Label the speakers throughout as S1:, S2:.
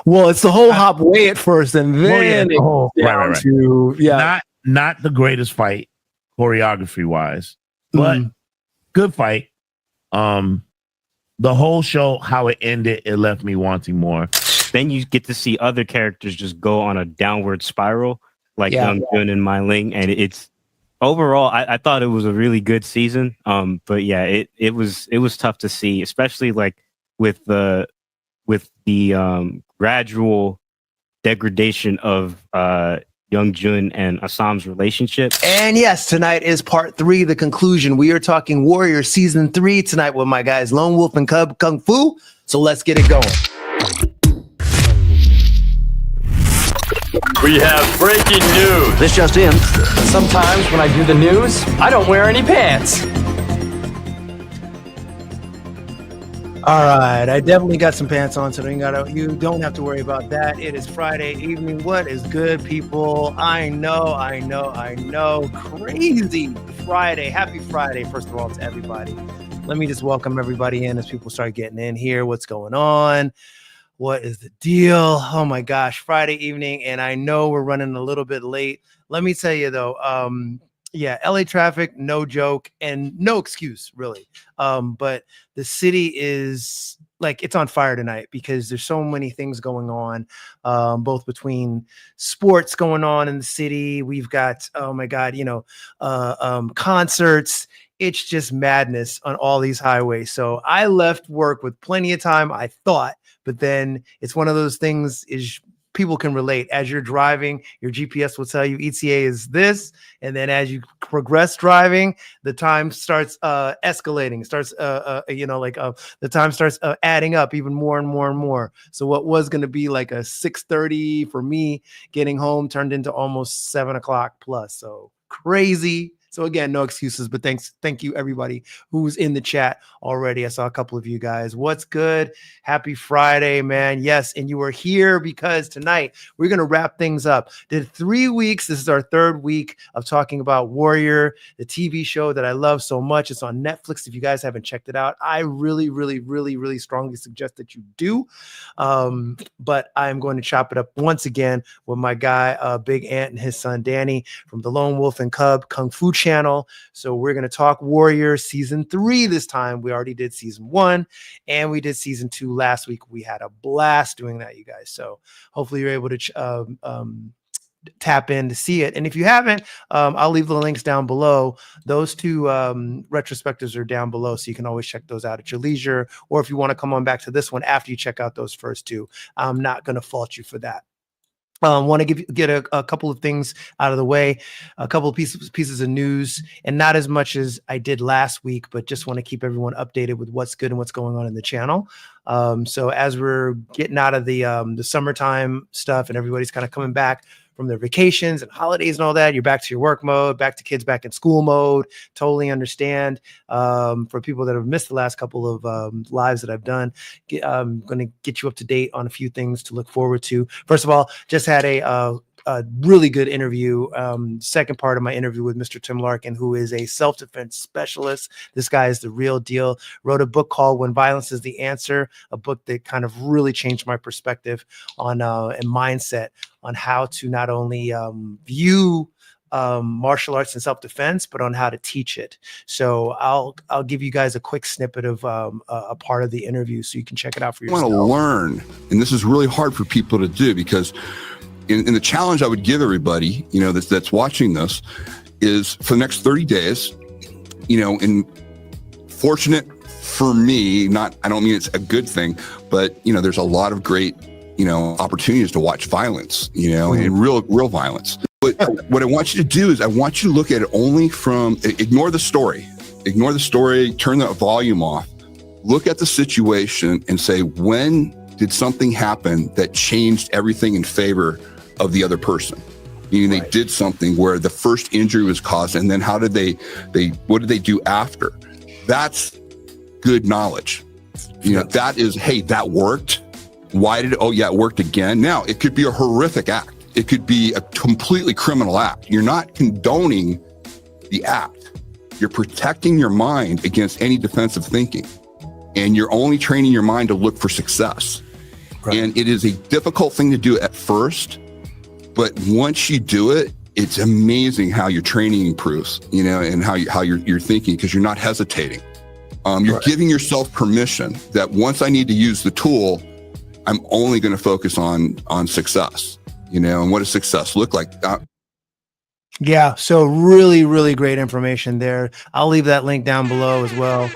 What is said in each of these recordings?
S1: Well, it's the whole hop way at first, and then
S2: right.
S1: to
S2: not the greatest fight choreography wise, but good fight. The whole show, how it ended, it left me wanting more.
S3: Then you get to see other characters just go on a downward spiral, like Young Jun and Mai Ling, and it's overall, I thought it was a really good season. But yeah, it was tough to see, especially like with the gradual degradation of Young Jun and Ah Sam's relationship.
S1: And yes, tonight is part 3, the conclusion. We are talking Warrior season 3 tonight with my guys Lone Wolf and Cub Kung Fu. So let's get it going.
S4: We have breaking news.
S5: This just in.
S6: Sometimes when I do the news, I don't wear any pants.
S1: All right, I definitely got some pants on, so you don't have to worry about that. It is Friday evening. What is good, people? I know. Crazy Friday. Happy Friday, first of all, to everybody. Let me just welcome everybody in as people start getting in here. What's going on? What is the deal? Oh my gosh, Friday evening, and I know we're running a little bit late. Let me tell you though, LA traffic, no joke and no excuse really. But the city is like, it's on fire tonight because there's so many things going on, both between sports going on in the city. We've got, oh my God, concerts. It's just madness on all these highways. So I left work with plenty of time, I thought, but then it's one of those things is people can relate. As you're driving, your GPS will tell you ETA is this. And then as you progress driving, the time starts escalating, the time starts adding up even more and more and more. So what was going to be like a 6:30 for me getting home turned into almost 7 o'clock plus. So crazy. So again, no excuses, but thank you everybody who's in the chat already. I saw a couple of you guys. What's good? Happy Friday, man. Yes, and you are here because tonight we're going to wrap things up. Did 3 weeks. This is our 3rd week of talking about Warrior, the TV show that I love so much. It's on Netflix. If you guys haven't checked it out, I really, really, really, really strongly suggest that you do. But I'm going to chop it up once again with my guy, Big Ant, and his son, Danny, from the Lone Wolf and Cub Kung Fu channel. So we're going to talk Warrior season 3 this time. We already did season 1 and we did season 2 last week. We had a blast doing that, you guys. So hopefully you're able to tap in to see it. And if you haven't, I'll leave the links down below. Those 2 retrospectives are down below, so you can always check those out at your leisure. Or if you want to come on back to this one after you check out those first 2, I'm not going to fault you for that. Want to get a couple of things out of the way, a couple of pieces of news, and not as much as I did last week, but just want to keep everyone updated with what's good and what's going on in the channel. So as we're getting out of the summertime stuff and everybody's kind of coming back from their vacations and holidays and all that, you're back to your work mode, back to kids back in school mode. Totally understand. For people that have missed the last couple of lives that I've done, I'm going to get you up to date on a few things to look forward to. First of all, just had a really good interview. Second part of my interview with Mr. Tim Larkin, who is a self-defense specialist. This guy is the real deal. Wrote a book called When Violence is the Answer, a book that kind of really changed my perspective on and mindset on how to not only view martial arts and self-defense, but on how to teach it. So I'll give you guys a quick snippet of a part of the interview so you can check it out for yourself.
S7: I want to learn, and this is really hard for people to do because in the challenge I would give everybody, that's watching this, is for the next 30 days, and fortunate for me, I don't mean it's a good thing, but there's a lot of great, opportunities to watch violence, and real violence. But what I want you to do is I want you to look at it only from, ignore the story, turn the volume off, look at the situation and say, when did something happen that changed everything in favor of the other person? Meaning they did something where the first injury was caused, and then how did what did they do after? That's good knowledge. That is, hey, that worked. Why did it worked again? Now, it could be a horrific act. It could be a completely criminal act. You're not condoning the act. You're protecting your mind against any defensive thinking. And you're only training your mind to look for success.
S1: Right.
S7: And it is a difficult thing to do at first, but once you do it, it's amazing how your training improves, you know, and how you're thinking, because you're not hesitating. You're giving yourself permission that once I need to use the tool, I'm only going to focus on success, you know, and what does success look like?
S1: Yeah. So really, really great information there. I'll leave that link down below as well.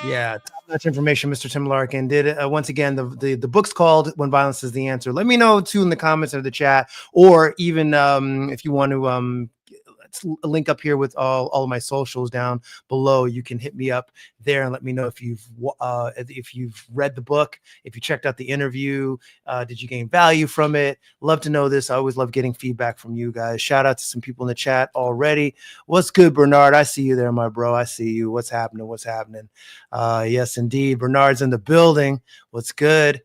S1: Yeah, top-notch information, Mr. Tim Larkin did. Once again, the book's called "When Violence Is the Answer." Let me know too in the comments or the chat, or even if you want to let's link up here with all of my socials down below. You can hit me up there and let me know if you've read the book, if you checked out the interview, did you gain value from it? Love to know this. I always love getting feedback from you guys. Shout out to some people in the chat already. What's good, Bernard? I see you there, my bro. I see you. What's happening? Yes, indeed. Bernard's in the building. What's good?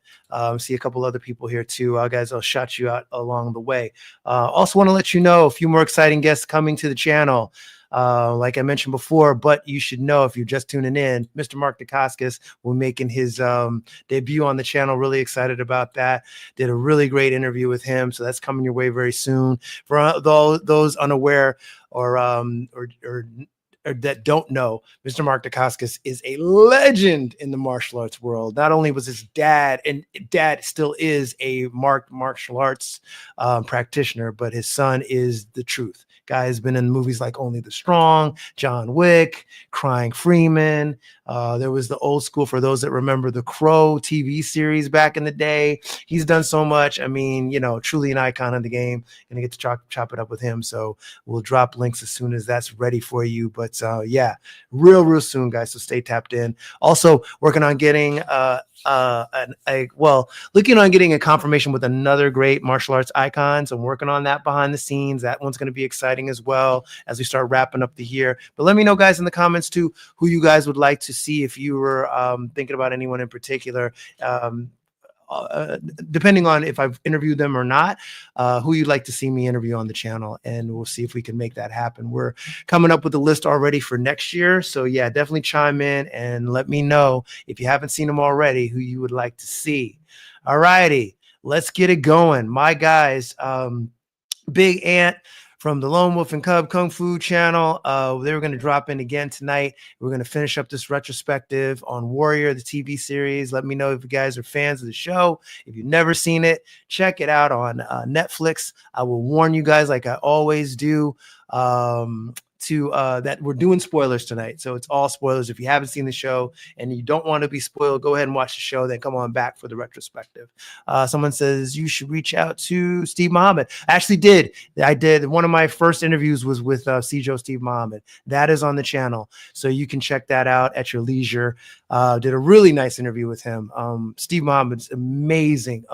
S1: See a couple other people here too. Guys, I'll shout you out along the way. Also want to let you know a few more exciting guests coming to the channel. Like I mentioned before, but you should know if you're just tuning in, Mr. Mark Dacascos will be making his debut on the channel. Really excited about that. Did a really great interview with him, so that's coming your way very soon. For those unaware or that don't know, Mr. Mark Dacascos is a legend in the martial arts world. Not only was his dad, and dad still is a martial arts practitioner, but his son is the truth. Guy has been in movies like Only the Strong, John Wick, Crying Freeman. There was the old school, for those that remember, the Crow TV series back in the day. He's done so much. I mean, you know, truly an icon in the game. Gonna get to chop it up with him. So we'll drop links as soon as that's ready for you. But yeah, real soon, guys. So stay tapped in. Also working on getting looking on getting a confirmation with another great martial arts icon. So I'm working on that behind the scenes. That one's going to be exciting as well as we start wrapping up the year. But let me know, guys, in the comments too, who you guys would like to see, if you were thinking about anyone in particular. Depending on if I've interviewed them or not, who you'd like to see me interview on the channel, and we'll see if we can make that happen. We're coming up with a list already for next year, so yeah, definitely chime in and let me know if you haven't seen them already, who you would like to see. All righty, let's get it going, my guys. Big Ant from the Lone Wolf and Cub Kung Fu channel. They were going to drop in again tonight. We're going to finish up this retrospective on Warrior, the TV series. Let me know if you guys are fans of the show. If you've never seen it, check it out on Netflix. I will warn you guys, like I always do, that we're doing spoilers tonight. So it's all spoilers. If you haven't seen the show and you don't want to be spoiled, go ahead and watch the show, then come on back for the retrospective. Someone says you should reach out to Steve Muhammad. I did. One of my first interviews was with Sijo Steve Muhammad. That is on the channel, so you can check that out at your leisure. Did a really nice interview with him. Steve Muhammad's amazing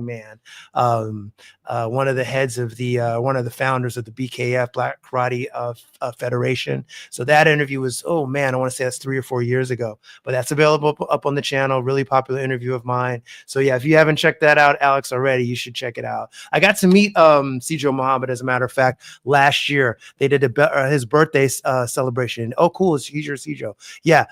S1: man. One of the heads of one of the founders of the BKF, Black Karate Federation. So that interview was, oh man, I want to say that's 3 or 4 years ago, but that's available up on the channel. Really popular interview of mine. So yeah, if you haven't checked that out, Alex, already, you should check it out. I got to meet Sijo Muhammad, as a matter of fact, last year. They did his birthday celebration. Oh, cool. He's your Sijo. Yeah.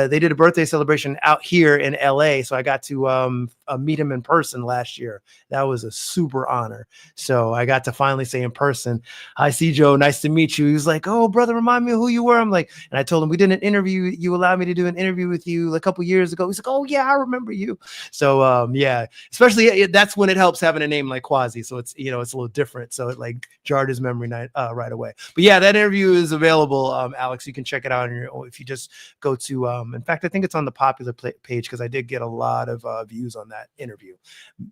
S1: They did a birthday celebration out here in LA. So I got to meet him in person last year. That was a super honor. So I got to finally say in person, hi, Sijo, nice to meet you. He was like, oh, brother, remind me of who you were. I'm like, and I told him, we did an interview. You allowed me to do an interview with you a couple years ago. He's like, oh yeah, I remember you. So yeah, especially that's when it helps having a name like Quasi. So it's, you know, it's a little different. So it like jarred his memory right away. But yeah, that interview is available, Alex. You can check it out on your own if you just go to, in fact, I think it's on the popular page, because I did get a lot of views on that interview.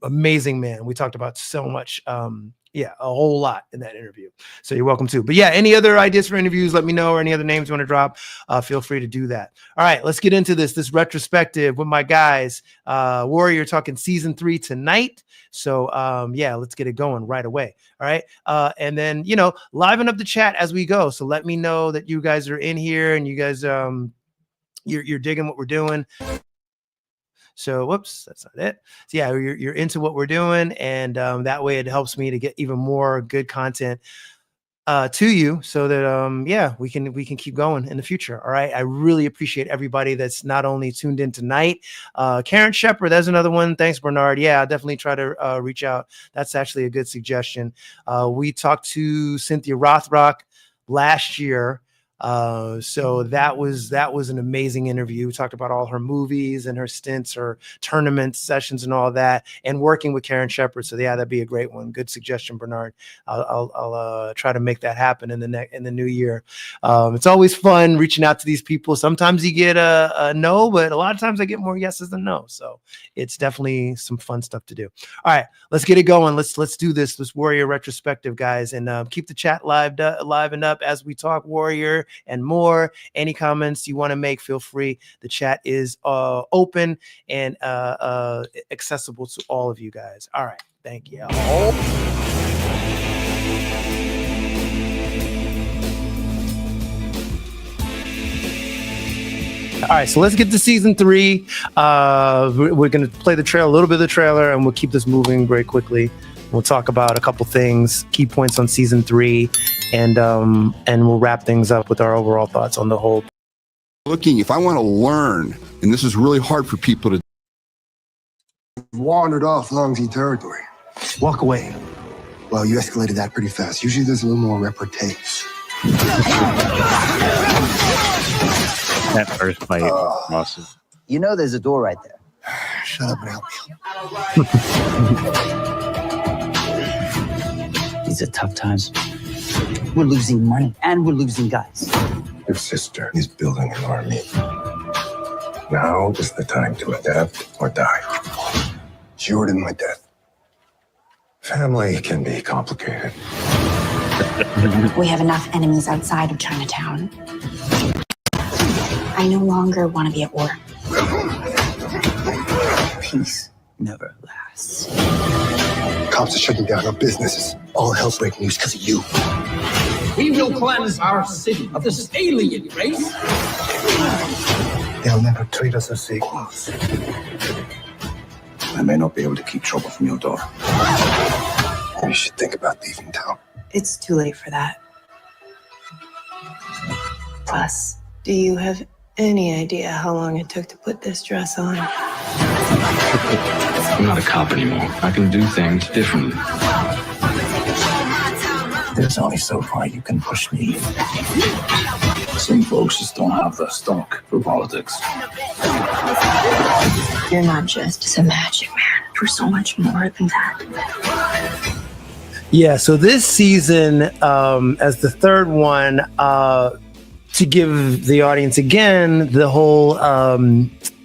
S1: Amazing man. We talked about so much. Yeah, a whole lot in that interview. So you're welcome to. But yeah, any other ideas for interviews, let me know, or any other names you want to drop, feel free to do that. All right, let's get into this retrospective with my guys. Warrior talking season 3 tonight. So yeah, let's get it going right away. All right. And then, you know, liven up the chat as we go. So let me know that you guys are in here and you guys you're digging what we're doing. So, whoops, that's not it. So yeah, you're into what we're doing, and that way it helps me to get even more good content to you so that we can keep going in the future. All right, I really appreciate everybody that's not only tuned in tonight. Karen Shepard, there's another one. Thanks, Bernard. Yeah, I'll definitely try to reach out. That's actually a good suggestion. We talked to Cynthia Rothrock last year. So that was an amazing interview. We talked about all her movies and her stints, her tournament sessions and all that, and working with Karen Shepard. So yeah, that'd be a great one. Good suggestion, Bernard. I'll try to make that happen in the new year. It's always fun reaching out to these people. Sometimes you get a no, but a lot of times I get more yeses than no. So it's definitely some fun stuff to do. All right, let's get it going. Let's do this Warrior retrospective, guys, and keep the chat live and up as we talk Warrior and more. Any comments you want to make, feel free. The chat is open and accessible to all of you guys. All right, thank you. All right, so let's get to season 3. We're going to play a little bit of the trailer, and we'll keep this moving very quickly. We'll talk about a couple things, key points on season 3, and we'll wrap things up with our overall thoughts on the whole.
S7: If I want to learn, and this is really hard for people to
S5: wandered off Longzhi territory.
S1: Walk away.
S5: Well, you escalated that pretty fast. Usually there's a little more repartee.
S3: That first fight, awesome.
S8: You know there's a door right there.
S5: Shut up and help me.
S8: These are tough times. We're losing money and we're losing guys.
S5: Your sister is building an army. Now is the time to adapt or die. She ordered my death. Family can be complicated.
S9: We have enough enemies outside of Chinatown. I no longer want to be at war.
S8: Peace never lasts.
S5: Cops are shutting down our businesses. All hell's breaking news because of you.
S10: We will cleanse our city of this alien race.
S5: They'll never treat us as equals. I may not be able to keep trouble from your door. You should think about leaving town.
S9: It's too late for that. Plus, do you have any idea how long it took to put this dress on?
S10: I'm not a cop anymore. I can do things differently.
S5: There's only so far you can push me.
S10: Some folks just don't have the stock for politics.
S9: You're not just a magic man. You're so much more than that.
S1: Yeah, so this season, as the third one, to give the audience again the whole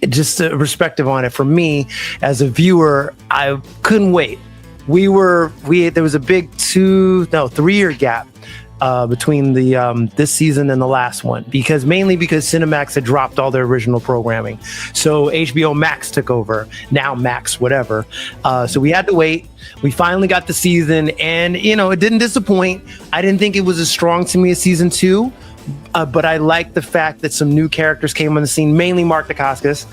S1: just a perspective on it. For me as a viewer, I couldn't wait. There was a big 3-year gap between the this season and the last one, mainly because Cinemax had dropped all their original programming. So HBO Max took over, now Max, whatever. So we had to wait. We finally got the season, and it didn't disappoint. I didn't think it was as strong to me as season 2. But I like the fact that some new characters came on the scene, mainly Mark Dacascos,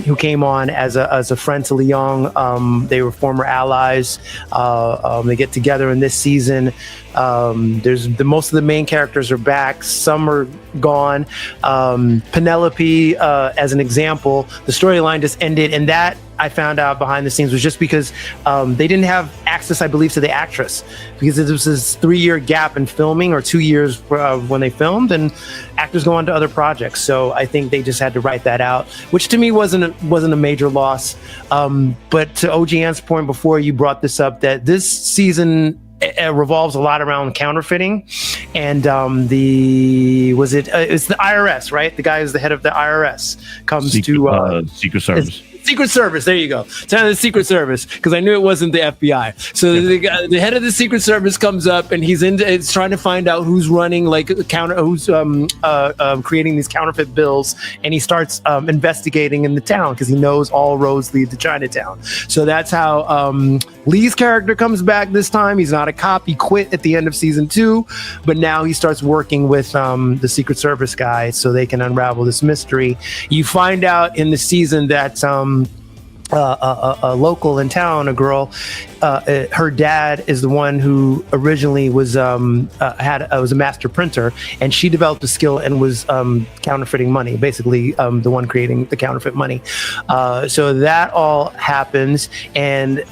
S1: who came on as a friend to Leong. They were former allies. They get together in this season. Most of the main characters are back. Some are gone. Penelope, as an example, the storyline just ended, and that I found out behind the scenes was just because they didn't have access, I believe, to the actress, because there was this 3-year gap in filming, or 2 years when they filmed, and actors go on to other projects. So I think they just had to write that out, which to me wasn't a major loss. But to OGN's point before, you brought this up, that this season revolves a lot around counterfeiting, and it's the IRS, right? The guy who's the head of the IRS comes to
S2: Secret Service.
S1: Secret Service, there you go. It's not the Secret Service, because I knew it wasn't the FBI. So the head of the Secret Service comes up, and it's trying to find out who's running who's creating these counterfeit bills, and he starts investigating in the town because he knows all roads lead to Chinatown. So that's how Lee's character comes back this time. He's not a cop. He quit at the end of season 2, but now he starts working with the Secret Service guy so they can unravel this mystery. You find out in the season that a local in town, a girl. Her dad is the one who originally was was a master printer, and she developed a skill and was counterfeiting money, basically the one creating the counterfeit money. So that all happens, and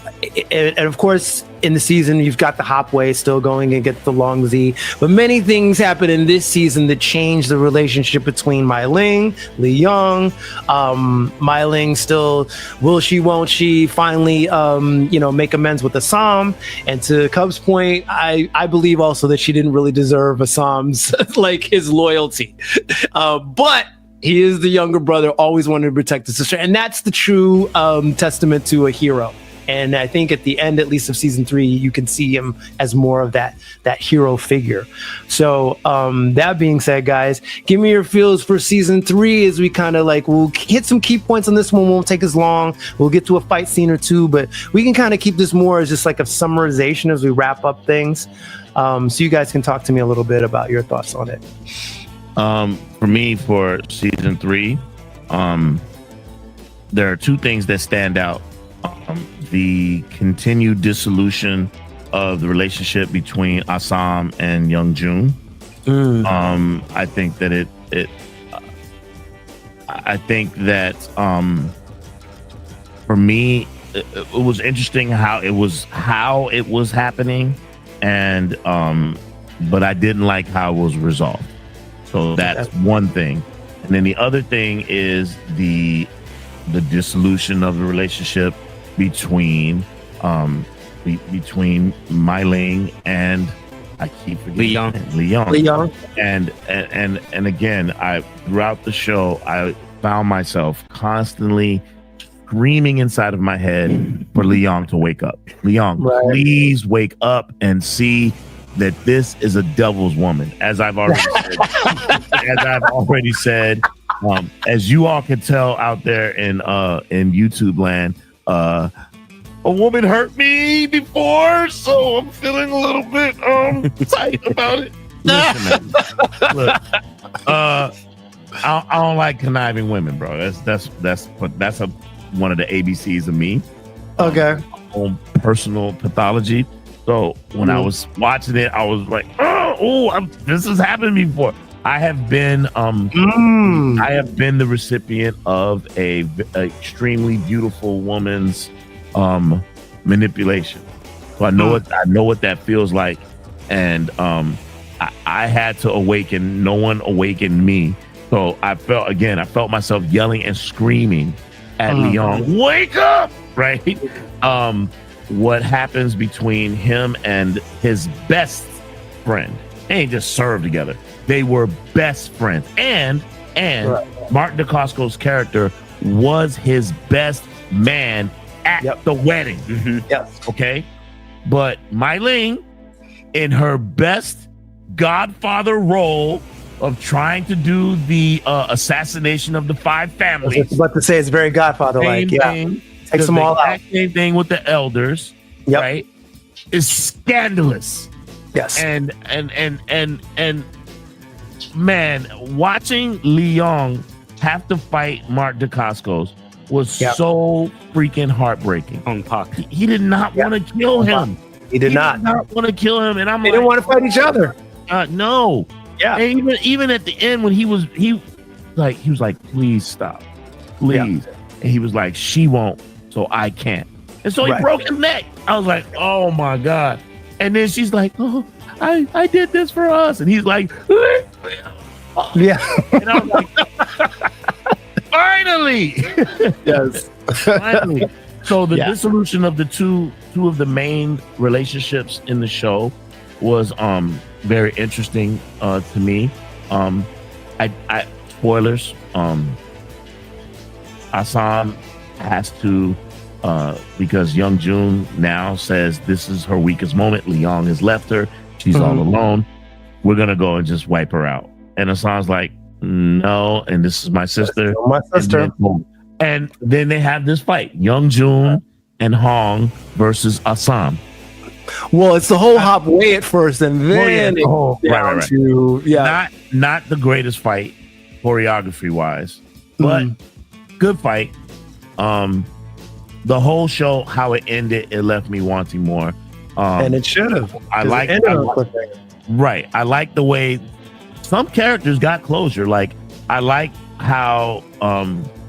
S1: of course, in the season, you've got the Hopway still going and get the Long Z. But many things happen in this season that change the relationship between Mai Ling, Lee Young. Mai Ling still, will she, won't she, finally, make amends with Ah Sahm. And to Cub's point, I believe also that she didn't really deserve Ah Sam's, his loyalty. But he is the younger brother, always wanted to protect his sister. And that's the true testament to a hero. And I think at the end, at least of season 3, you can see him as more of that hero figure. So that being said, guys, give me your feels for season 3 as we kind of we'll hit some key points on this one. Won't take as long. We'll get to a fight scene or two, but we can kind of keep this more as just like a summarization as we wrap up things. So you guys can talk to me a little bit about your thoughts on it.
S2: For me, for season 3, there are 2 things that stand out. The continued dissolution of the relationship between Ah Sahm and Young Jun. I think that for me, it was interesting how it was happening, and but I didn't like how it was resolved. So that's one thing. And then the other thing is the dissolution of the relationship between Mai Ling and I keep forgetting Lee Young. And again, throughout the show, I found myself constantly screaming inside of my head for Lee Young to wake up. Lee Young, please wake up and see that this is a devil's woman. As I've already said, as you all can tell out there in YouTube land, a woman hurt me before, so I'm feeling a little bit tight about it. Listen, man, look, I don't like conniving women, bro. That's one of the ABCs of me.
S1: Okay.
S2: Own personal pathology. So when I was watching it, I was like, this has happened before. I have been the recipient of a extremely beautiful woman's manipulation. So I know what that feels like, and I had to awaken. No one awakened me. So I felt myself yelling and screaming at Leon, "Wake up!" Right? What happens between him and his best friend? They ain't just served together. They were best friends. And Mark Dacascos' character was his best man at the wedding.
S1: Yes.
S2: Okay. But Mai Ling, in her best Godfather role of trying to do the assassination of the 5 families.
S1: I was about to say it's very Godfather-like. Takes them all out.
S2: Same thing with the elders, right? Is scandalous.
S1: Yes.
S2: And man, watching Lee Young have to fight Mark Dacascos was so freaking heartbreaking. He did not want to kill him.
S1: He did not
S2: want to kill him, and
S1: they didn't want to fight each other.
S2: No. Yeah. And even at the end when he was like, please stop, please. And he was like, she won't, so I can't. And so he broke his neck. I was like, oh my God. And then she's like, oh, I did this for us. And he's like,
S1: yeah.
S2: And I was like, finally.
S1: Yes.
S2: Finally. So the dissolution of the two of the main relationships in the show was very interesting to me. I spoilers. Ah Sahm has to because Young Jun now says this is her weakest moment. Leon has left her. She's all alone. We're gonna go and just wipe her out. And Ah Sam's like, no, and this is my sister.
S1: My sister.
S2: And then they have this fight. Young Jun and Hong versus Ah Sahm.
S1: Well, it's the whole hop way at first, and then
S2: right.
S1: to
S2: not the greatest fight choreography wise, but good fight. the whole show, how it ended, it left me wanting more.
S1: And it should have.
S2: I like the way some characters got closure. Like I like how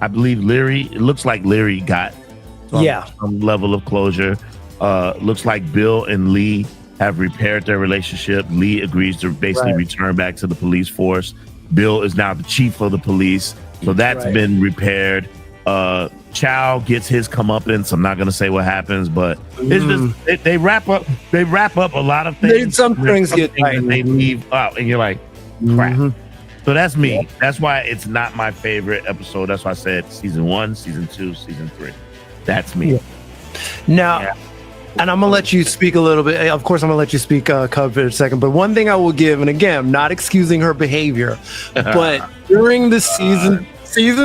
S2: I believe Leary. It looks like Leary got some level of closure. Looks like Bill and Lee have repaired their relationship. Lee agrees to basically return back to the police force. Bill is now the chief of the police, so that's been repaired. Chow gets his comeuppance. I'm not gonna say what happens, but it's just they wrap up a lot of things.
S1: Some things get tight.
S2: And they leave out, and you're like, crap. So that's me. That's why it's not my favorite episode. That's why I said season 1, season 2, season 3. That's me.
S1: Now, and I'm gonna let you speak a little bit. Of course, I'm gonna let you speak, Cub, for a second. But one thing I will give, and again, I'm not excusing her behavior, but during the season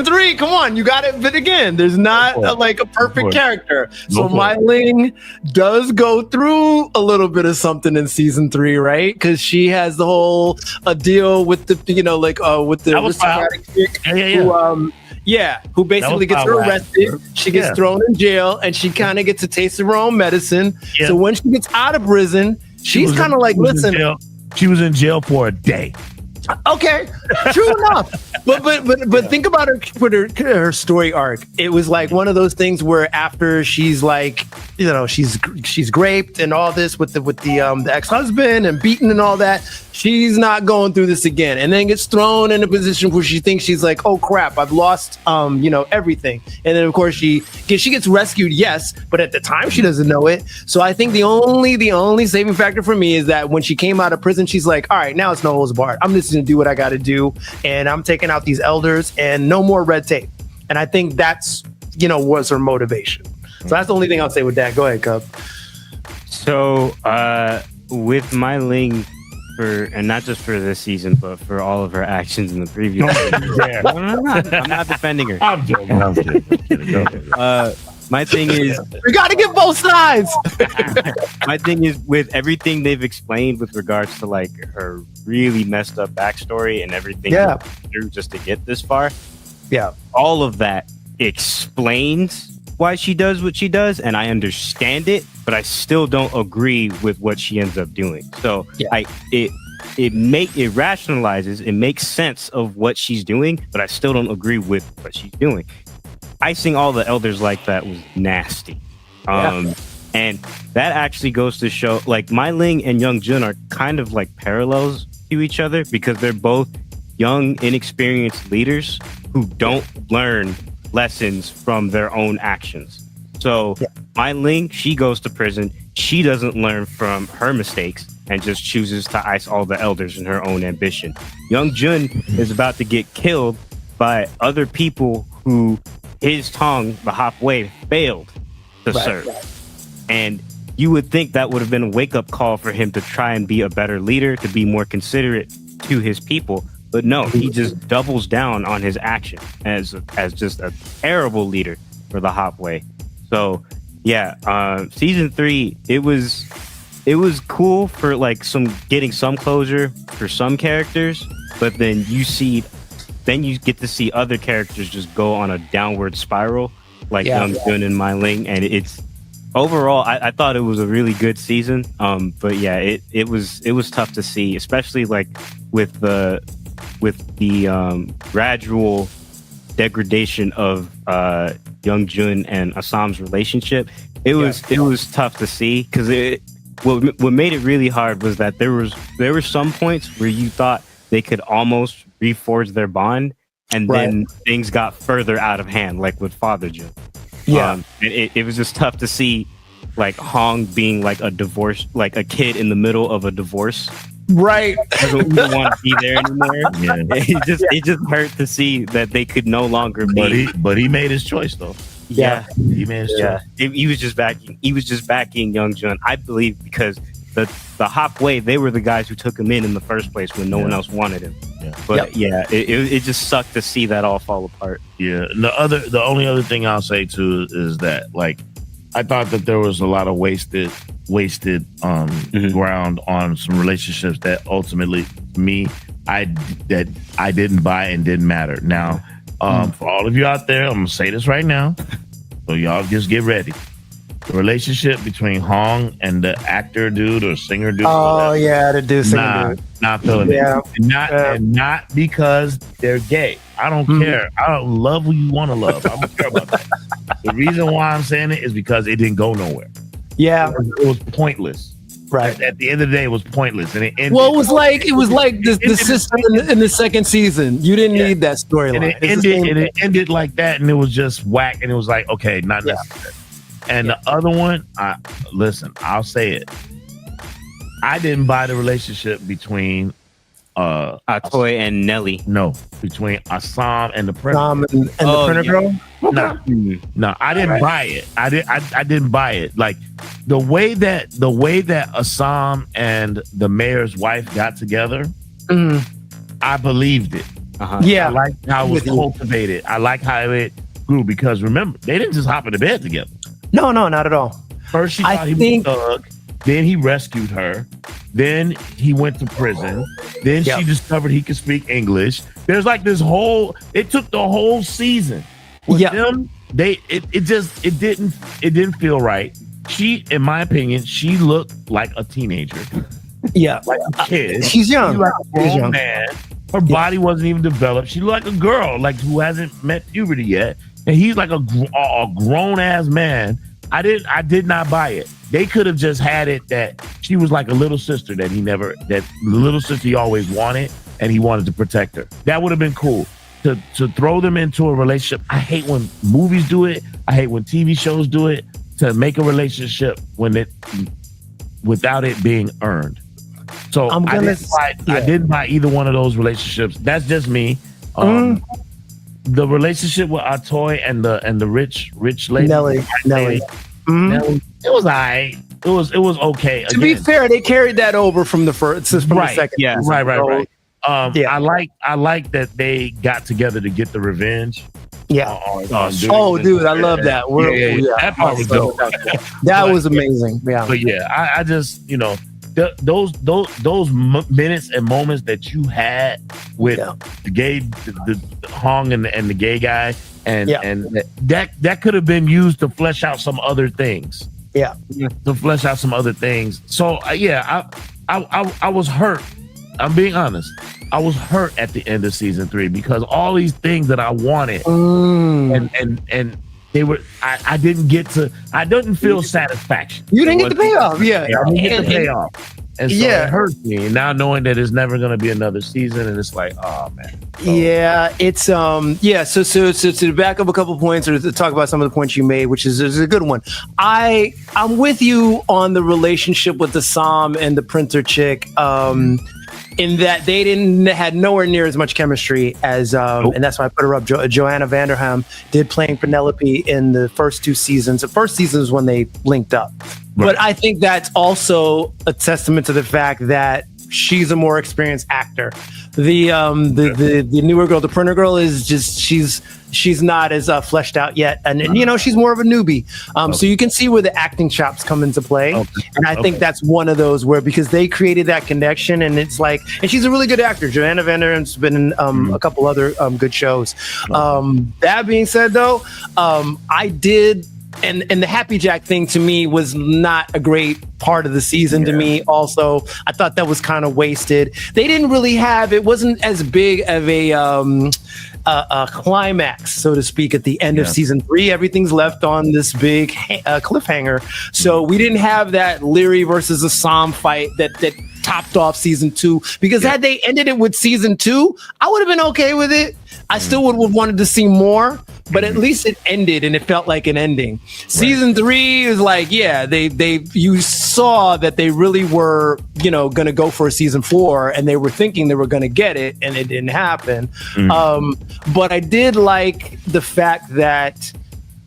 S1: 3, come on, you got it. But again, there's not a perfect character. So Mai Ling does go through a little bit of something in season 3, right? Because she has the whole deal with the, with the aristocratic chick who basically gets her arrested. She gets thrown in jail, and she kind of gets a taste of her own medicine. So when she gets out of prison, she's kind of like, listen.
S2: She was in jail for a day.
S1: Okay, true enough. But think about her story arc. It was like one of those things where after she's like, she's raped and all this with the ex-husband and beaten and all that, she's not going through this again, and then gets thrown in a position where she thinks she's like, oh crap, I've lost everything. And then of course she gets rescued, yes, but at the time she doesn't know it. So I think the only saving factor for me is that when she came out of prison, she's like, all right, now it's no holds barred. I'm just gonna do what I gotta do, and I'm taking out these elders and no more red tape. And I think that's was her motivation. So that's the only thing I'll say with that. Go ahead, Cub.
S3: So with Mai Ling, and not just for this season, but for all of her actions in the previous season. I'm not defending her.
S2: I'm joking.
S3: My thing is,
S1: we got to get both sides.
S3: My thing is, with everything they've explained with regards to like her really messed up backstory and everything through just to get this far.
S1: Yeah,
S3: all of that explains why she does what she does, and I understand it, but I still don't agree with what she ends up doing. So it rationalizes, it makes sense of what she's doing, but I still don't agree with what she's doing. Icing all the elders like that was nasty. And that actually goes to show, like, Mai Ling and Young Jun are kind of like parallels to each other because they're both young, inexperienced leaders who don't learn lessons from their own actions. So Mai Ling, she goes to prison. She doesn't learn from her mistakes and just chooses to ice all the elders in her own ambition. Young Jun is about to get killed by other people who his tongue, the halfway, failed to serve. And you would think that would have been a wake-up call for him to try and be a better leader, to be more considerate to his people. But no, he just doubles down on his action as just a terrible leader for the halfway. So season 3, it was cool for like getting some closure for some characters, but then you get to see other characters just go on a downward spiral, like Young Jun and Mai Ling, and it's overall I thought it was a really good season. But it was tough to see, especially like with the gradual degradation of Young Jun and Ah Sam's relationship. It was tough to see because what made it really hard was that there were some points where you thought they could almost reforge their bond, and then things got further out of hand, like with Father Jun. It was just tough to see, like Hong being like a divorce, like a kid in the middle of a divorce. Doesn't even want to be there anymore. It just hurt to see that they could no longer be.
S2: But he made his choice though. He made his choice.
S3: He was just backing Young Jun, I believe, because the halfway, they were the guys who took him in the first place when no one else wanted him. But it just sucked to see that all fall apart.
S2: The only other thing I'll say too is that, like, I thought that there was a lot of wasted ground on some relationships that ultimately I didn't buy and didn't matter. Now, for all of you out there, I'm gonna say this right now. So y'all just get ready. The relationship between Hong and the actor dude or singer dude.
S1: Oh yeah, the dude singer dude.
S2: Not feeling it. And not because they're gay. I don't care. I don't love who you want to love. I don't care about that. The reason why I'm saying it is because it didn't go nowhere.
S1: Yeah,
S2: it was pointless.
S1: Right.
S2: At the end of the day, it was pointless, and it ended.
S1: Well, it was like the sister in the second season. You didn't need that storyline.
S2: It ended like that, and it was just whack. And it was like, okay, not necessary. And the other one, listen, I'll say it. I didn't buy the relationship between
S3: Atoy and Nelly.
S2: No, between Ah Sahm and the printer.
S1: And the printer girl.
S2: No, I didn't buy it. I didn't buy it. Like the way that Ah Sahm and the mayor's wife got together, I believed it.
S1: Yeah,
S2: I liked how it was cultivated. I like how it grew because remember, they didn't just hop into bed together.
S1: No, not at all.
S2: First, she thought he was a thug. Then he rescued her. Then he went to prison. Then she discovered he could speak English. There's like this whole. It took the whole season. With them, it didn't feel right. She, in my opinion, she looked like a teenager.
S1: Yeah,
S2: like a kid.
S1: She's young.
S2: She like a grown man. Her body wasn't even developed. She looked like a girl, like who hasn't met puberty yet. And he's like a grown ass man. I did not buy it. They could have just had it that she was like a little sister that the little sister he always wanted, and he wanted to protect her. That would have been cool. To throw them into a relationship. I hate when movies do it. I hate when TV shows do it. To make a relationship without it being earned. So I didn't buy either one of those relationships. That's just me. The relationship with Atoy and the rich lady, Nelly. Nelly, it was alright. It was okay.
S1: To be fair, they carried that over from the first, from the second.
S2: Yeah, right. I like that they got together to get the revenge.
S1: Yeah. Dude, I love that.
S2: That part was dope.
S1: That was amazing. Yeah.
S2: But yeah, I just those minutes and moments that you had with the gay, the Hong and the gay guy, and that could have been used to flesh out some other things.
S1: Yeah.
S2: To flesh out some other things. So I was hurt. I'm being honest. I was hurt at the end of season 3 because all these things that I wanted and they were I didn't feel satisfaction.
S1: You didn't get the payoff. Yeah.
S2: I didn't get the payoff. And so it hurt me. And now knowing that there's never gonna be another season, and it's like, oh man.
S1: Yeah, it's So to back up a couple points or to talk about some of the points you made, which is a good one. I'm with you on the relationship with the Sahm and the printer chick. In that they had nowhere near as much chemistry as, and that's why I put her up. Joanna Vanderham did playing Penelope in the first 2 seasons. The first season is when they linked up, but I think that's also a testament to the fact that she's a more experienced actor. The newer girl, the printer girl, is just she's not as fleshed out yet, and she's more of a newbie. So you can see where the acting chops come into play, and I think that's one of those where because they created that connection, and it's like, and she's a really good actor. Joanna Vanderham's been in a couple other good shows. That being said, though, I did. And the Happy Jack thing to me was not a great part of the season to me. Also, I thought that was kind of wasted. They didn't really it wasn't as big of a climax, so to speak, at the end of season 3. Everything's left on this big cliffhanger. So we didn't have that Leary versus Ah Sahm fight that topped off season 2. Because had they ended it with season 2, I would have been okay with it. I still would have wanted to see more, but at least it ended and it felt like an ending. Season 3 is like, you saw that they really were, going to go for a season 4, and they were thinking they were going to get it, and it didn't happen. But I did like the fact that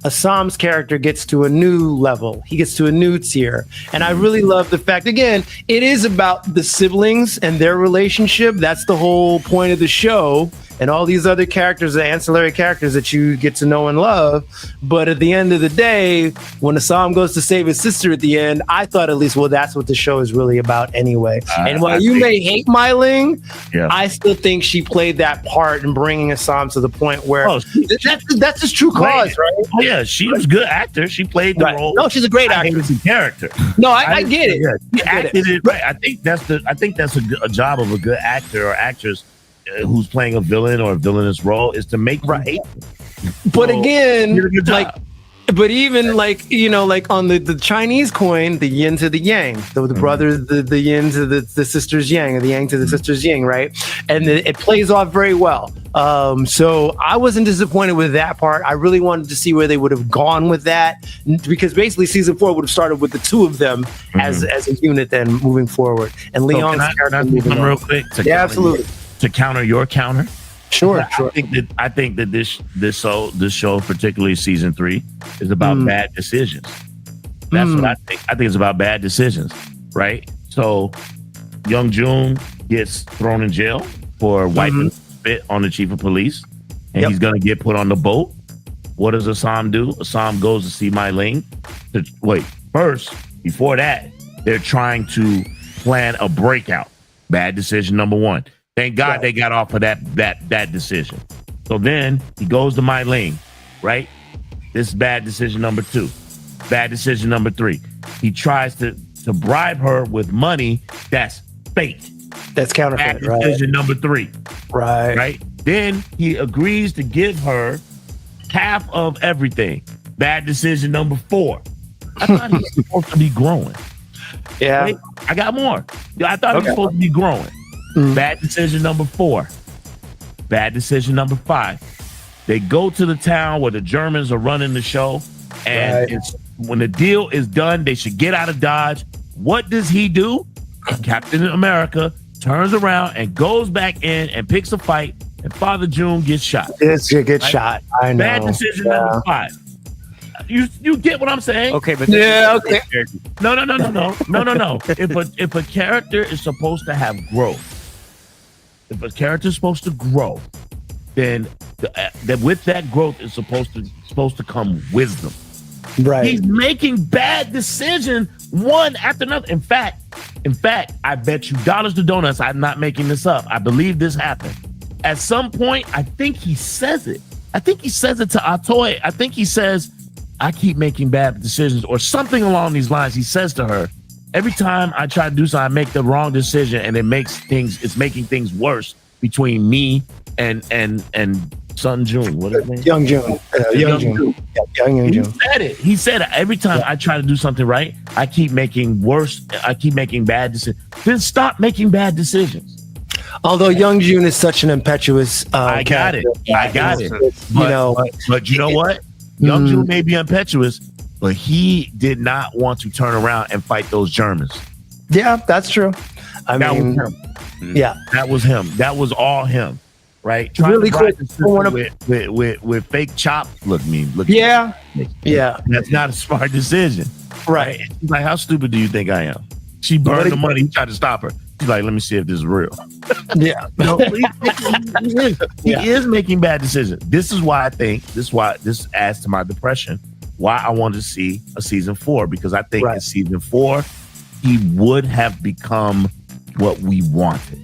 S1: Ah Sam's character gets to a new level. He gets to a new tier. And I really love the fact, again, it is about the siblings and their relationship. That's the whole point of the show. and all these other characters, the ancillary characters that you get to know and love. But at the end of the day, when Assam goes to save his sister at the end, I thought at least, well, that's what the show is really about anyway. And while you may hate Mai Ling, I still think she played that part in bringing Assam to the point where that's his true cause, right?
S2: Oh yeah, she was a good actor. She played the role.
S1: No, she's a great actor.
S2: It's a character.
S1: No, I get it.
S2: Yeah, she acted it right. I think that's a job of a good actor or actress who's playing a villain or a villainous role is to make right.
S1: But again, like. But even like, you know, like on the Chinese coin, the yin to the yang, the brothers, the yin to the sisters yang, or the yang to the sisters yin, right? And it plays off very well. So I wasn't disappointed with that part. I really wanted to see where they would have gone with that, because basically season 4 would have started with the two of them as a unit then moving forward. And Leon's character moving
S2: real quick.
S1: Absolutely.
S2: To counter your counter.
S1: Sure.
S2: I think that this show, particularly season 3, is about bad decisions. That's what I think. I think it's about bad decisions, right? So, Young Jun gets thrown in jail for wiping spit on the chief of police, and he's gonna get put on the boat. What does Assam do? Assam goes to see Mai Ling. First, before that, they're trying to plan a breakout. Bad decision number 1. Thank God they got off of that decision. So then he goes to Mai Ling, right? This is bad decision number 2. Bad decision number 3. He tries to bribe her with money that's fake.
S1: That's counterfeit,
S2: bad decision number 3.
S1: Right.
S2: Then he agrees to give her half of everything. Bad decision number 4. I thought he was supposed to be growing.
S1: Yeah.
S2: Wait, I got more. I thought he was supposed to be growing. Bad decision number 4. Bad decision number 5. They go to the town where the Germans are running the show, and when the deal is done, they should get out of Dodge. What does he do? Captain America turns around and goes back in and picks a fight, and Father June gets shot.
S1: Gets shot. I know.
S2: Bad decision number 5. You get what I'm saying?
S3: Okay, but
S2: No. If a character is supposed to have growth, if a character is supposed to grow, then with that growth is supposed to come wisdom.
S1: Right.
S2: He's making bad decisions one after another. In fact, I bet you dollars to donuts, I'm not making this up. I believe this happened. At some point, I think he says it. I think he says it to Atoy. I think he says, I keep making bad decisions, or something along these lines. He says to her, every time I try to do something, I make the wrong decision, and it's making things worse between me and Sun June. What is his name?
S1: Young June. Young June.
S2: He said it. Every time I try to do something right, I keep making bad decisions. Then stop making bad decisions.
S1: Although Young June is such an impetuous
S2: I got it. But you know what? Young June may be impetuous, but he did not want to turn around and fight those Germans.
S1: Yeah, that's true.
S2: That was him.
S1: Yeah,
S2: that was him. That was all him, right?
S1: Really quick,
S2: with fake chop. Look.
S1: Yeah.
S2: That's not a smart decision,
S1: right?
S2: Like, how stupid do you think I am? She burned the money. He tried to stop her. She's like, let me see if this is real.
S1: Yeah.
S2: No, he is making bad decisions. This adds to my depression. Why I wanted to see a season 4, because I think in season 4 he would have become what we wanted.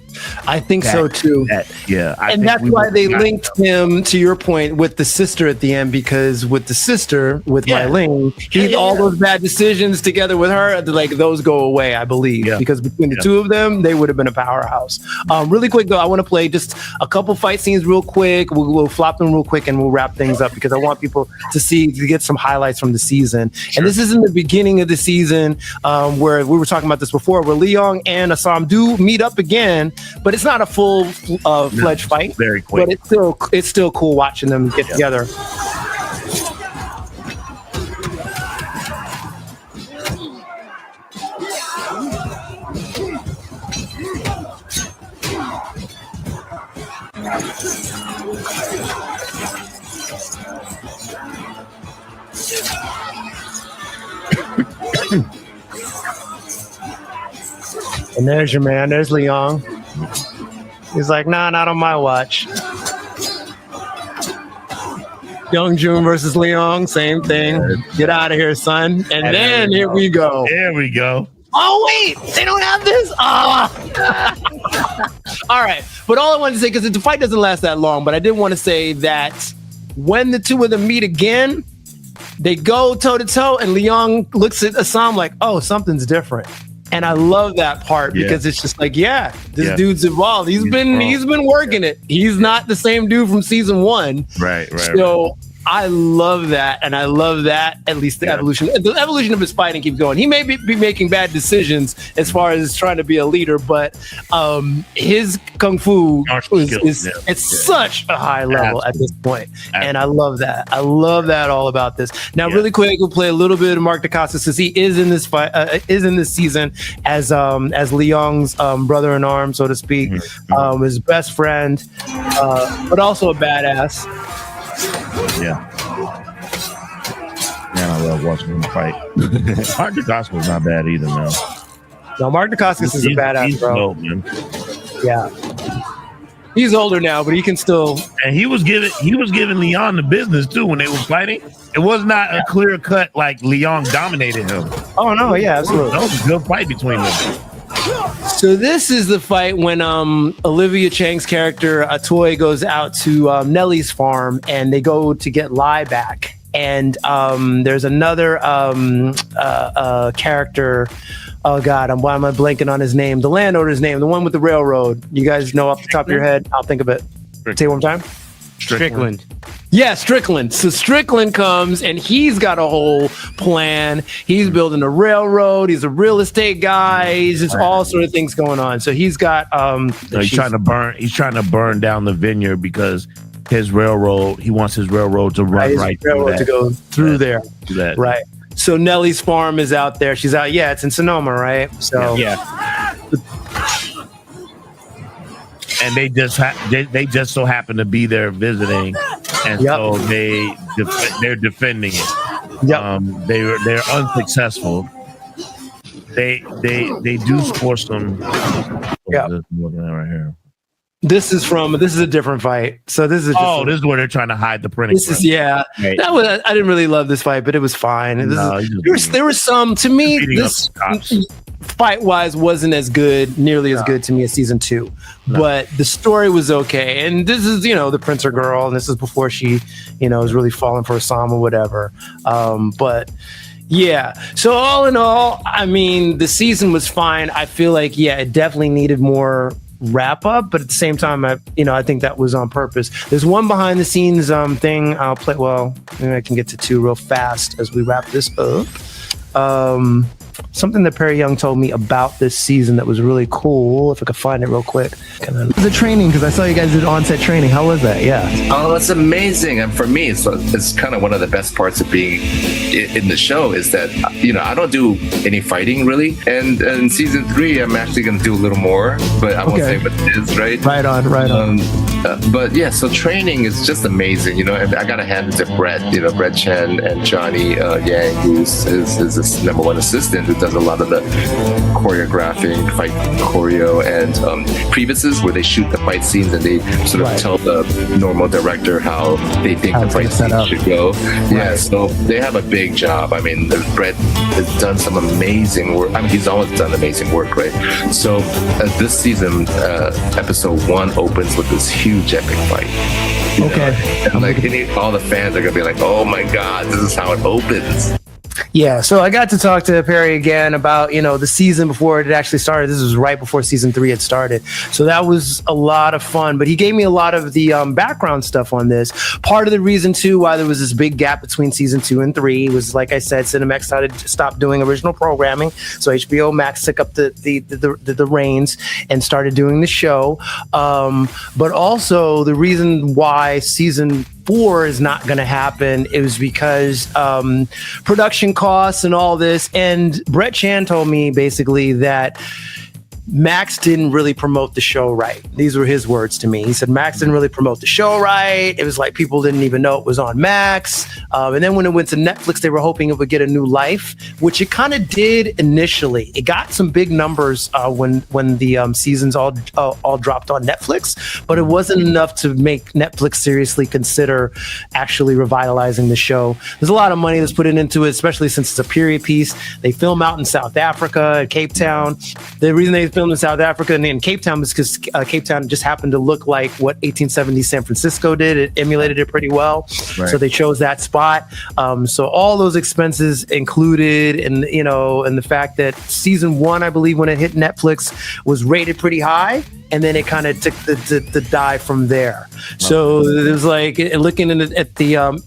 S1: I think so too. And that's why they linked him, to your point, with the sister at the end, because with the sister, with Mai Ling, all those bad decisions together with her, like, those go away, I believe, because between the two of them, they would have been a powerhouse. Really quick though, I want to play just a couple fight scenes real quick. We'll flop them real quick and we'll wrap things up, because I want people to get some highlights from the season. And this is in the beginning of the season, where we were talking about this before, where Leong and Assam do meet up again, but it's not a full fledged fight.
S2: Very quick.
S1: But it's still cool watching them get together. And there's your man. There's Leong. He's like, nah, not on my watch. Young Jun versus Leong, same thing. Get out of here, son. And then here we go.
S2: There we go.
S1: Oh, wait, they don't have this? All right. But all I wanted to say, because the fight doesn't last that long, but I did want to say that when the two of them meet again, they go toe to toe, and Leong looks at Ah Sahm like, oh, something's different. And I love that part because it's just like, this dude's evolved. He's been working it. He's not the same dude from season 1.
S2: Right.
S1: So I love that, and I love that at least the evolution of his fighting keeps going. He may be making bad decisions as far as trying to be a leader, but his kung fu is such a high level at this point, and I love that. I love that all about this. Now, really quick, we'll play a little bit of Mark Dacascos because he is in this fight, is in this season as Leong's brother in arms, so to speak, his best friend, but also a badass.
S2: Yeah. Man, I love watching him fight. Mark Dacascos not bad either, man.
S1: No, Mark Dacascos is a badass, bro.
S2: Old, man.
S1: Yeah. He's older now, but he can still.
S2: And he was giving Leon the business too when they were fighting. It was not a clear cut like Leon dominated him.
S1: Oh no, yeah, absolutely.
S2: That was a good fight between them.
S1: So this is the fight when Olivia Chang's character Atoy goes out to Nellie's farm, and they go to get Lai back. And there's another character. Oh God, why am I blanking on his name? The landowner's name, the one with the railroad. You guys know off the top of your head? I'll think of it. Say it one more time.
S3: Strickland.
S1: Yeah, Strickland. So Strickland comes, and he's got a whole plan. He's building a railroad. He's a real estate guy. He's just all sort of things going on. So he's got
S2: he's trying to burn down the vineyard because his railroad. He wants his railroad to run
S1: to go through there.
S2: That.
S1: Right. So Nellie's farm is out there. She's out. Yeah, it's in Sonoma, right? So
S2: and they just so happen to be there visiting, and so they're defending it. They're unsuccessful. They do score some. Looking at right here.
S1: This is a different fight. So this is
S2: this is where they're trying to hide the printing.
S1: I didn't really love this fight, but it was fine. There was some, to me, this fight wise wasn't nearly as good to me as season 2, but the story was okay. And this is, the Princer girl, and this is before she, was really falling for Ah Sahm or whatever. But yeah, so all in all, I mean, the season was fine. I feel like, it definitely needed more wrap up, but at the same time, I think that was on purpose. There's one behind the scenes thing I'll play. Well, maybe I can get to 2 real fast as we wrap this up. Something that Perry Young told me about this season that was really cool. If I could find it real quick. The training, because I saw you guys did on-set training. How was that? Yeah.
S11: Oh, it's amazing. And for me, it's kind of one of the best parts of being in the show is that, I don't do any fighting really. And in season 3, I'm actually going to do a little more, but I won't say what it is, right?
S1: Right on.
S11: But yeah, so training is just amazing, and I got to hand it to Brett, Brett Chen and Johnny Yang, who's his number 1 assistant, who does a lot of the choreographing, fight choreo, and previouses where they shoot the fight scenes and they sort of tell the normal director how they think the fight scene should go. Yeah, so they have a big job. I mean, Brett has done some amazing work. I mean, he's always done amazing work, right? So this season, episode 1 opens with this huge epic fight. And all the fans are gonna be like, "Oh my God, this is how it opens."
S1: Yeah, so I got to talk to Perry again about, the season before it actually started. This was right before season 3 had started. So that was a lot of fun. But he gave me a lot of the background stuff on this. Part of the reason, too, why there was this big gap between season 2 and 3 was, like I said, Cinemax started to stop doing original programming. So HBO Max took up the reins and started doing the show. But also the reason why season 4 is not going to happen. It was because production costs and all this. And Brett Chan told me basically that Max didn't really promote the show right. These were his words to me. He said Max didn't really promote the show right. It was like people didn't even know it was on Max. And then when it went to Netflix, they were hoping it would get a new life, which it kind of did initially. It got some big numbers when the seasons all dropped on Netflix, but it wasn't enough to make Netflix seriously consider actually revitalizing the show. There's a lot of money that's put into it, especially since it's a period piece. They film out in South Africa, Cape Town. The reason they filmed in South Africa and in Cape Town is because Cape Town just happened to look like what 1870 San Francisco did. It emulated it pretty well. Right. So they chose that spot. So all those expenses included, and the fact that season 1, I believe, when it hit Netflix, was rated pretty high. And then it kind of took the dive from there. So it was like looking at the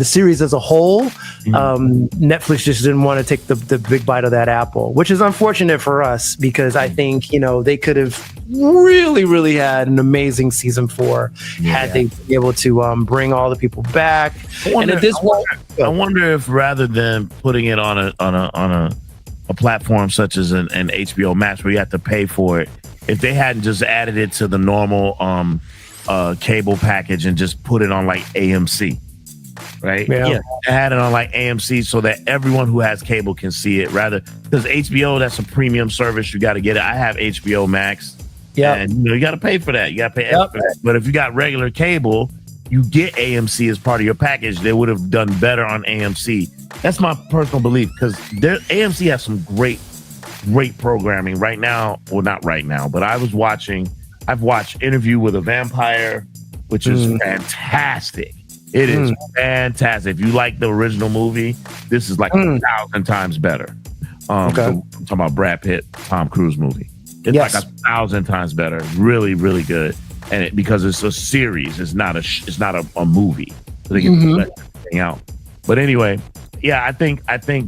S1: series as a whole, Netflix just didn't want to take the big bite of that apple, which is unfortunate for us because I think they could have really had an amazing season 4 had they been able to bring all the people back.
S2: I wonder if rather than putting it on a platform such as an HBO Max where you have to pay for it, if they hadn't just added it to the normal cable package and just put it on like AMC, right? Yeah. Add it on like AMC so that everyone who has cable can see it, rather because HBO, that's a premium service. You got to get it. I have HBO Max. Yeah. And you got to pay for that. You got to pay extra for that. But if you got regular cable, you get AMC as part of your package. They would have done better on AMC. That's my personal belief because AMC has some great programming right now. Well, not right now, but I've watched Interview with a Vampire, which is fantastic. It is fantastic. If you like the original movie, this is like 1,000 times better. So I'm talking about Brad Pitt, Tom Cruise movie. It's like 1,000 times better. Really, really good. And because it's a series, it's not a movie. So they can let everything out. But anyway, yeah, I think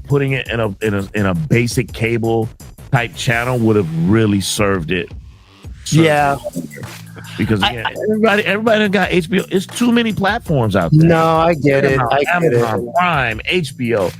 S2: putting it in a basic cable type channel would have really served it. Because again, everybody got HBO. It's too many platforms out there.
S1: No, I get it.
S2: Amazon Prime, HBO,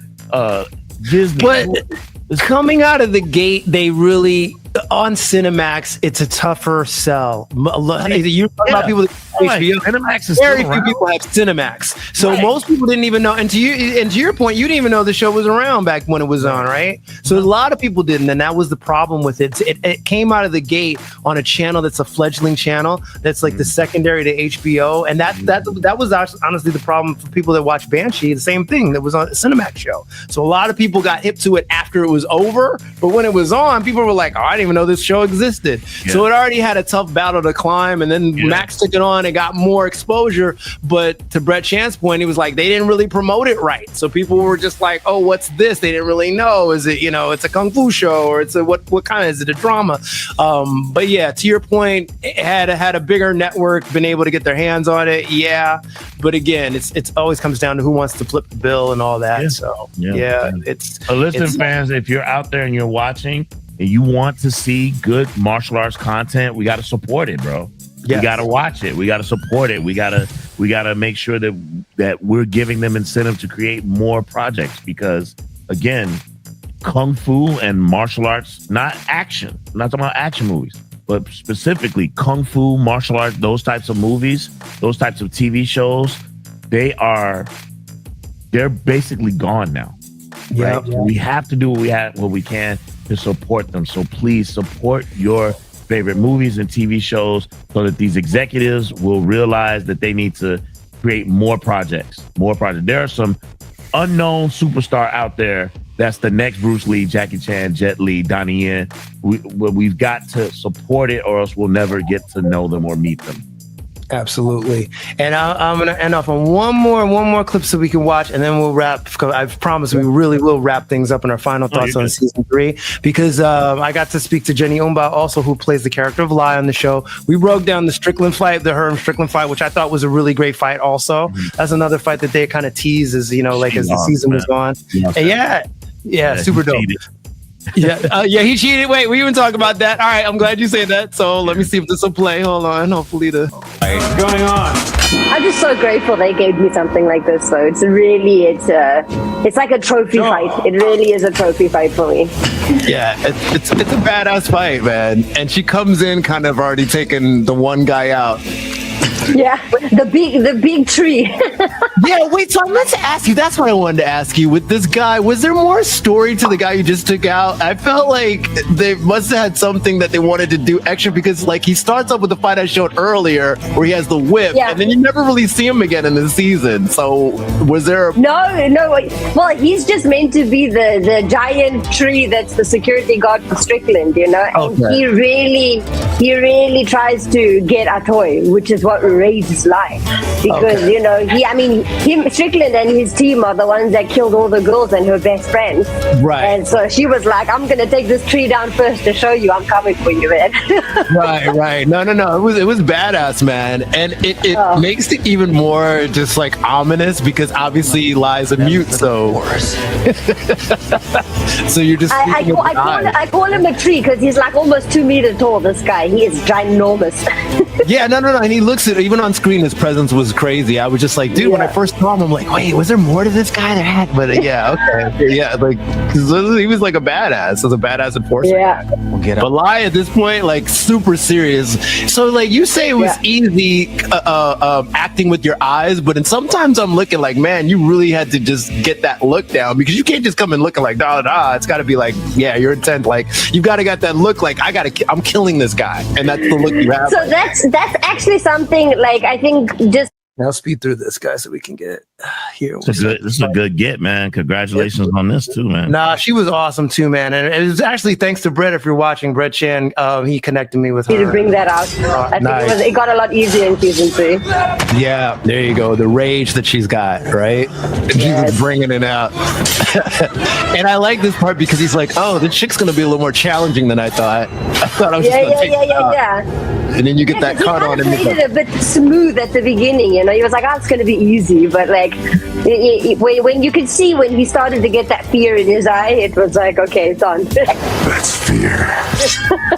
S2: Disney.
S1: But coming out of the gate, they really on Cinemax, it's a tougher sell. You're talking about people that HBO.
S2: Cinemax is
S1: very few people have Cinemax, so most people didn't even know. And to your point, you didn't even know the show was around back when it was on, right? So a lot of people didn't, and that was the problem with it. It came out of the gate on a channel that's a fledgling channel that's like the secondary to HBO, and that was honestly the problem for people that watch Banshee. The same thing that was on a Cinemax show. So a lot of people got hip to it after it was over, but when it was on, people were like, "Oh, I didn't even know this show existed." So it already had a tough battle to climb, and then Max took it on and got more exposure. But to Brett Chan's point, he was like, they didn't really promote it right, so people were just like, "Oh, what's this?" They didn't really know. Is it it's a kung fu show, or it's a what kind of, is it a drama? But yeah, to your point, it had a bigger network been able to get their hands on it. Yeah, but again, it's always comes down to who wants to flip the bill and all that. So
S2: listen, fans, if you're out there and you're watching and you want to see good martial arts content, we got to support it, bro. We got to watch it. We got to support it. We got to make sure that we're giving them incentive to create more projects, because again, kung fu and martial arts, not action. I'm not talking about action movies, but specifically kung fu, martial arts, those types of movies, those types of TV shows, they're basically gone now. Right? So we have to do what we can to support them. So please support your favorite movies and TV shows so that these executives will realize that they need to create more projects. There are some unknown superstar out there that's the next Bruce Lee, Jackie Chan, Jet Li, Donnie Yen. We've got to support it, or else we'll never get to know them or meet them.
S1: Absolutely. And I'm going to end off on one more clip so we can watch, and then we'll wrap. I promise we really will wrap things up in our final thoughts on season 3, because I got to speak to Jenny Umba also, who plays the character of Lai on the show. We broke down the Herm Strickland fight, which I thought was a really great fight also. That's another fight that they kind of tease as, as the season was on. Yeah, super dope. He cheated. Wait, we even talk about that. All right, I'm glad you said that. So let me see if this will play. Hold on. Hopefully what's going on?
S12: I'm just so grateful they gave me something like this. So it's like a trophy fight. It really is a trophy fight for me.
S13: Yeah, it's a badass fight, man. And she comes in kind of already taking the one guy out.
S12: Yeah, the big tree.
S13: Yeah, wait, so I meant to ask you, that's what I wanted to ask you. With this guy, was there more story to the guy you just took out? I felt like they must have had something that they wanted to do extra, because like he starts up with the fight I showed earlier where he has the whip, and then you never really see him again in the season. So was there
S12: No, well, he's just meant to be the giant tree that's the security guard for Strickland, you know? And he really tries to get Atoy, which is what raised his life, because you know him Strickland and his team are the ones that killed all the girls and her best friend,
S13: right?
S12: And so she was like, I'm gonna take this tree down first to show you I'm coming for you, man.
S13: right no, it was badass, man. And it makes it even more just like ominous, because obviously Eli's a mute, so so you're just
S12: I call him a tree because he's like almost 2 meters tall. This guy, he is ginormous.
S13: Yeah, no, and he looks at, even on screen, his presence was crazy. I was just like, dude, when I first saw him, I'm like, wait, was there more to this guy? But yeah, okay, yeah, like, 'cause he was like a badass. He was a badass enforcer.
S12: Yeah.
S13: But Lai at this point, like, super serious. So, like, you say it was easy acting with your eyes, but sometimes I'm looking like, man, you really had to just get that look down, because you can't just come in looking like da. It's got to be like, yeah, your intent, like, you've got to get that look like I'm killing this guy, and that's the look you have.
S12: So that's actually something, like, I think just
S1: now speed through this, guy, so we can get here.
S2: This is a good get, man. Congratulations on this too, man.
S1: Nah, she was awesome too, man. And it was actually thanks to Brett. If you're watching, Brett Chan, he connected me with her.
S12: to bring that out. I think it got a lot easier in season 3.
S13: Yeah, there you go. The rage that she's got, right? She's bringing it out. And I like this part because he's like, oh, this chick's going to be a little more challenging than I thought. I thought I was just going to take it out. And then you get that cut on.
S12: He played it a bit smooth at the beginning, you know. He was like, oh, it's going to be easy. But like, when you could see when he started to get that fear in his eye, it was like, okay, it's on.
S5: That's fear.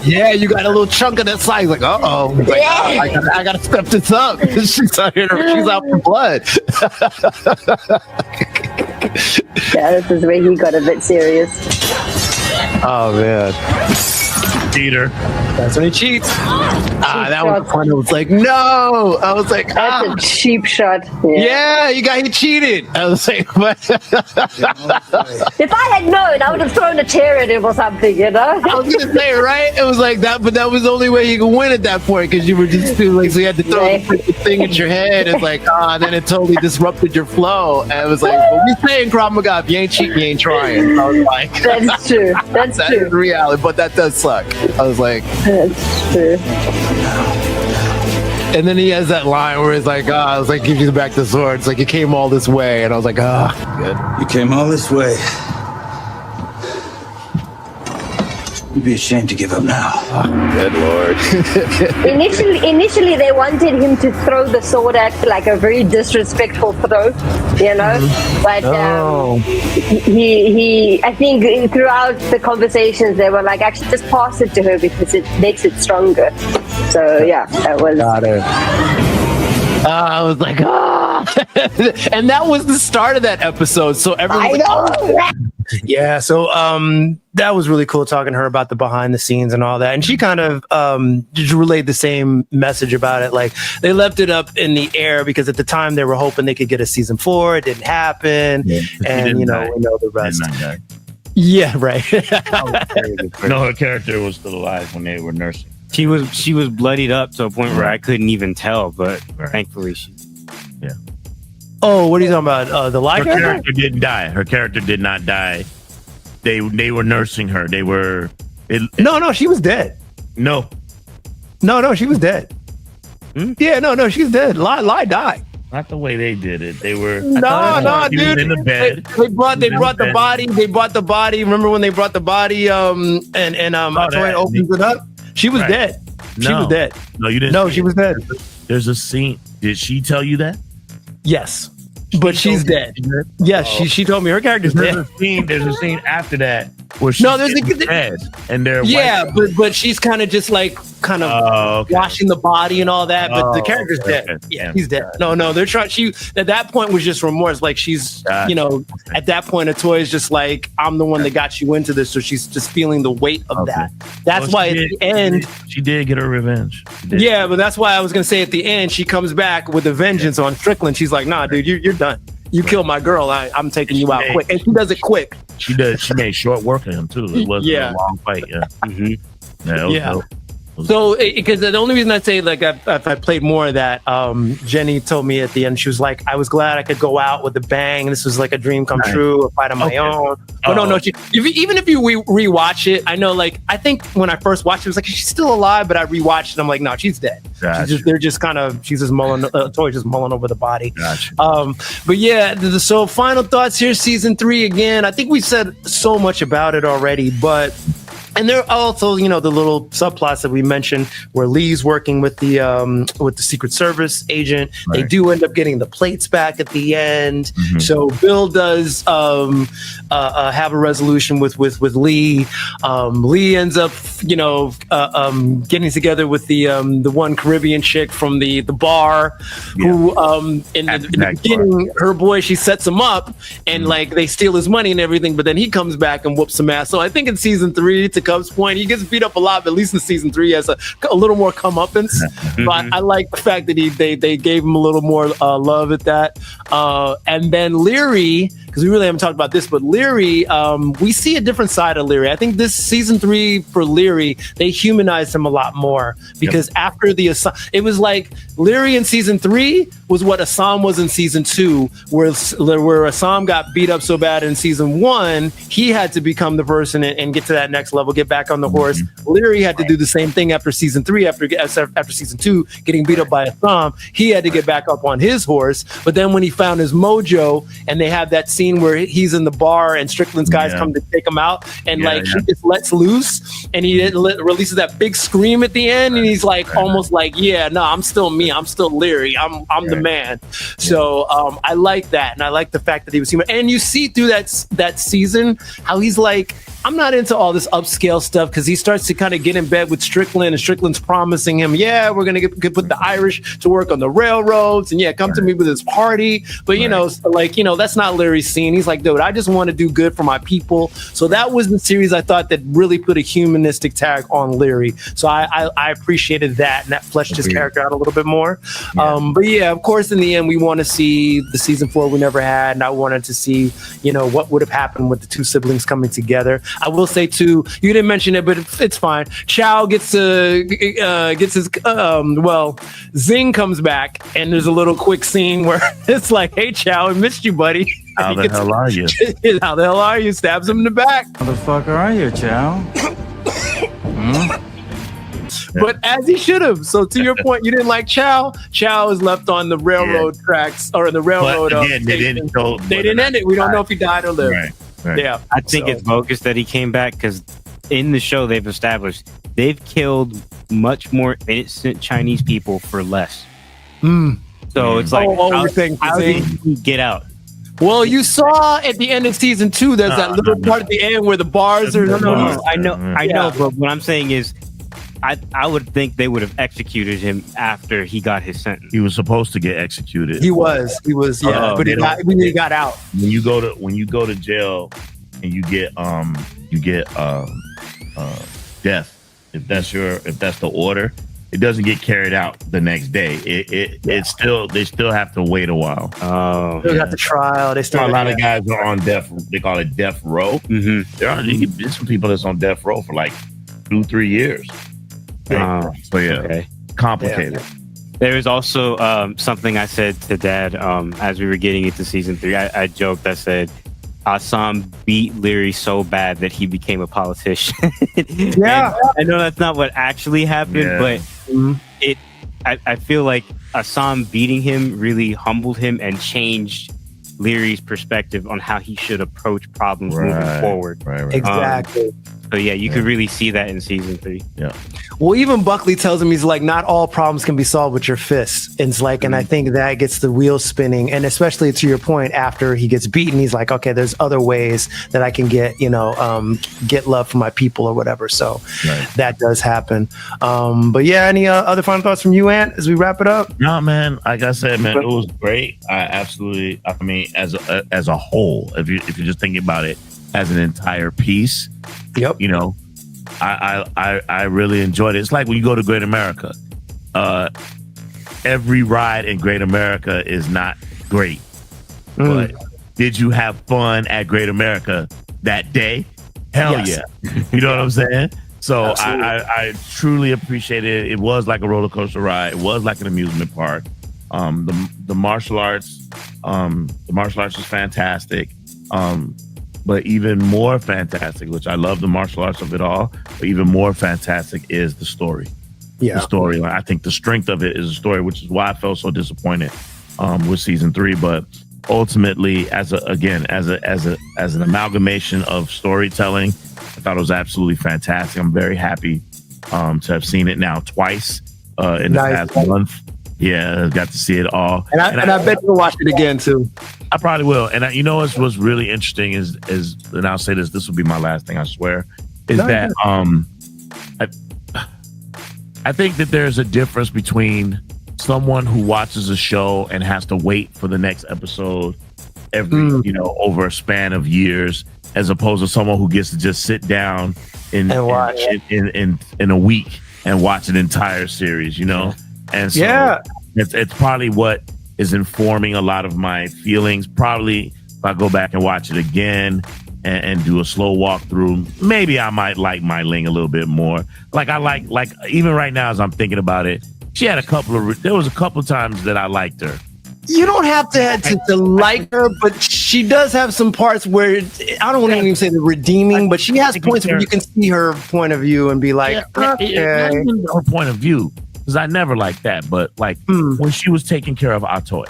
S13: Yeah, you got a little chunk of that side. Like, uh-oh. Like, I got to step this up. She's out here. She's out for blood.
S12: Yeah, this is where he got a bit serious.
S13: Oh, man.
S2: Cheater.
S13: That's when he cheats. That was fun. It was like, no. I was like,
S12: that's a cheap shot.
S13: Yeah, he cheated. I was like, what?
S12: If I had known, I would have thrown a chair at him or something, you know?
S13: I was gonna say, right? It was like that, but that was the only way you could win at that point, because you were just too, like, so you had to throw the thing at your head. It's like, then it totally disrupted your flow. And it was like, well, we say in Krav Maga, if you ain't cheating, you ain't trying. So I was like,
S12: that's true. That's
S13: that
S12: true.
S13: is reality, but that does suck. I was like,
S12: that's true.
S13: And then he has that line where he's like, I was like, give you back the sword. It's like, you came all this way. And I was like, good.
S10: You came all this way. You'd be ashamed to give up now.
S13: Good Lord.
S12: Initially, they wanted him to throw the sword at like a very disrespectful throw, you know. But he, I think throughout the conversations, they were like, actually, just pass it to her because it makes it stronger. So yeah, that was.
S13: Got it. I was like, and that was the start of that episode. So everyone.
S1: Yeah, so that was really cool talking to her about the behind the scenes and all that. And she kind of just relayed the same message about it. Like, they left it up in the air because at the time they were hoping they could get a season 4. It didn't happen. Yeah, and, you know, we know the rest. Yeah, right.
S2: No, her character was still alive when they were nursing.
S3: She was bloodied up to a point where I couldn't even tell, but thankfully she.
S2: Yeah.
S1: Oh, what are you talking about? The live
S2: character? Her character didn't die. Her character did not die. They were nursing her. They were.
S1: No, she was dead.
S2: No,
S1: she was dead. Yeah, no, she's dead. Lie died.
S2: Not the way they did it. They were.
S1: No, dude.
S2: In the bed.
S1: They brought the body. They brought the body. Remember when they brought the body? Atoy opens it up. She was dead. She was dead.
S2: No, you didn't.
S1: No, she was dead.
S2: There's a scene. Did she tell you that?
S1: Yes, but she's dead. Yes, she told me her character's dead.
S2: There's a scene after that where she's
S1: there's
S2: dead, and they're
S1: but she's kind of just like
S13: kind of washing the body and all that, but the character's dead. Yeah, he's dead. No, they're trying. She at that point was just remorse. Like she's, at that point, Atoy is just like, I'm the one that got you into this, so she's just feeling the weight of that. That's why at the end
S2: she did get her revenge.
S13: Yeah, but that's why I was gonna say at the end she comes back with a vengeance on Strickland. She's like, nah, dude, you're done. You killed my girl. I'm taking you out quick, and she does it quick.
S2: She made short work of him too. It wasn't a long fight. Yeah.
S13: Yeah. So, because the only reason I say, like, if I played more of that, Jenny told me at the end, she was like, I was glad I could go out with a bang. This was like a dream come true, a fight on my own. But no, even if you rewatch it, I know, like, I think when I first watched it, it was like, she's still alive, but I rewatched it. I'm like, no, she's dead. She's just mulling, Toy just mulling over the body. But yeah, so final thoughts here, season 3 again. I think we said so much about it already, and there are also, the little subplots that we mentioned where Lee's working with the Secret Service agent. Right. They do end up getting the plates back at the end. Mm-hmm. So Bill does have a resolution with Lee. Lee ends up, getting together with the one Caribbean chick from the bar who, in the beginning, her boy, she sets him up and like they steal his money and everything, but then he comes back and whoops some ass. So I think in season 3, to Cub's point, he gets beat up a lot, but at least in season 3 he has a little more comeuppance. But I like the fact that they gave him a little more love at that. And then Leary, because we really haven't talked about this, but Leary, we see a different side of Leary. I think this season 3 for Leary, they humanized him a lot more because after it was like Leary in season 3 was what Ah Sahm was in season 2, where Ah Sahm got beat up so bad in season 1, he had to become the person and get to that next level, get back on the horse. Leary had to do the same thing after season 3, after season 2, getting beat up by Ah Sahm. He had to get back up on his horse. But then when he found his mojo, and they have that scene where he's in the bar and Strickland's guys come to take him out, and he just lets loose, and he releases that big scream at the end, and he's like almost like, I'm still me, I'm still Leary, I'm the man. So I like that, and I like the fact that he was human. And you see through that season how he's like, I'm not into all this upscale stuff, because he starts to kind of get in bed with Strickland, and Strickland's promising him, we're going to put the Irish to work on the railroads, and come to me with his party. But, that's not Larry's scene. He's like, dude, I just want to do good for my people. So that was the series I thought that really put a humanistic tag on Leary. So I appreciated that, and that fleshed his character out a little bit more. But of course, in the end, we want to see the season 4 we never had, and I wanted to see, what would have happened with the two siblings coming together. I will say too, you didn't mention it, but it's fine. Chow gets his Zing comes back, and there's a little quick scene where it's like, hey Chow, I missed you, buddy.
S2: How the hell are you?
S13: How the hell are you? Stabs him in the back.
S14: How the fuck are you, Chow?
S13: But as he should have. So to your point, you didn't like Chow. Chow is left on the railroad tracks, or the railroad.
S2: But again, they didn't
S13: end it. We don't know if he died or lived.
S2: Right.
S13: Yeah,
S3: I think it's bogus that he came back, because in the show they've established they've killed much more innocent Chinese people for less. So it's like, how did he get out?
S13: Well, you saw at the end of season 2, there's that little part at the end where the bars are.
S3: I know, but what I'm saying is, I would think they would have executed him after he got his sentence.
S2: He was supposed to get executed.
S13: He was, but he got out.
S2: When you go to jail and you get death, if that's the order, it doesn't get carried out the next day. They still have to wait a while.
S13: They got the trial.
S2: A lot of guys are on death. They call it death row. There's some people that's on death row for like 2-3 years. Complicated.
S3: Yeah. There is also something I said to Dad as we were getting into season 3. I joked. I said Ah Sahm beat Leary so bad that he became a politician. I know that's not what actually happened, but I feel like Ah Sahm beating him really humbled him and changed Leary's perspective on how he should approach problems moving forward.
S13: Exactly.
S3: So yeah, you could really see that in season 3.
S2: Yeah.
S1: Well, even Buckley tells him, he's like, not all problems can be solved with your fists. And it's like, and I think that gets the wheels spinning. And especially to your point, after he gets beaten, he's like, okay, there's other ways that I can get, get love from my people or whatever. So that does happen. But yeah, any other final thoughts from you, Ant, as we wrap it up?
S2: No, man. Like I said, man, it was great. I mean, as a whole, if you're just thinking about it as an entire piece, I really enjoyed it. It's like when you go to Great America. Every ride in Great America is not great. But did you have fun at Great America that day? Hell yeah. You know what I'm saying? So I truly appreciate it. It was like a roller coaster ride. It was like an amusement park. The martial arts is fantastic. But even more fantastic, which I love the martial arts of it all, but even more fantastic is the story. Yeah. The story. I think the strength of it is the story, which is why I felt so disappointed with season 3. But ultimately, as an amalgamation of storytelling, I thought it was absolutely fantastic. I'm very happy to have seen it now twice in the past month. Yeah, I got to see it all.
S1: And I bet you'll watch it again, too.
S2: I probably will. And what's really interesting is, and I'll say this will be my last thing, I swear, is that I think that there's a difference between someone who watches a show and has to wait for the next episode every, over a span of years, as opposed to someone who gets to just sit down in a week and watch an entire series, And so it's probably what is informing a lot of my feelings. Probably if I go back and watch it again and do a slow walkthrough, maybe I might like Mai Ling a little bit more. Like I like even right now as I'm thinking about it, there was a couple of times that I liked her.
S1: You don't have to like her, but she does have some parts where I don't want to even say the redeeming, but she has points where you can see her point of view and be like, okay.
S2: Her point of view. Because I never liked that, but when she was taking care of Atoy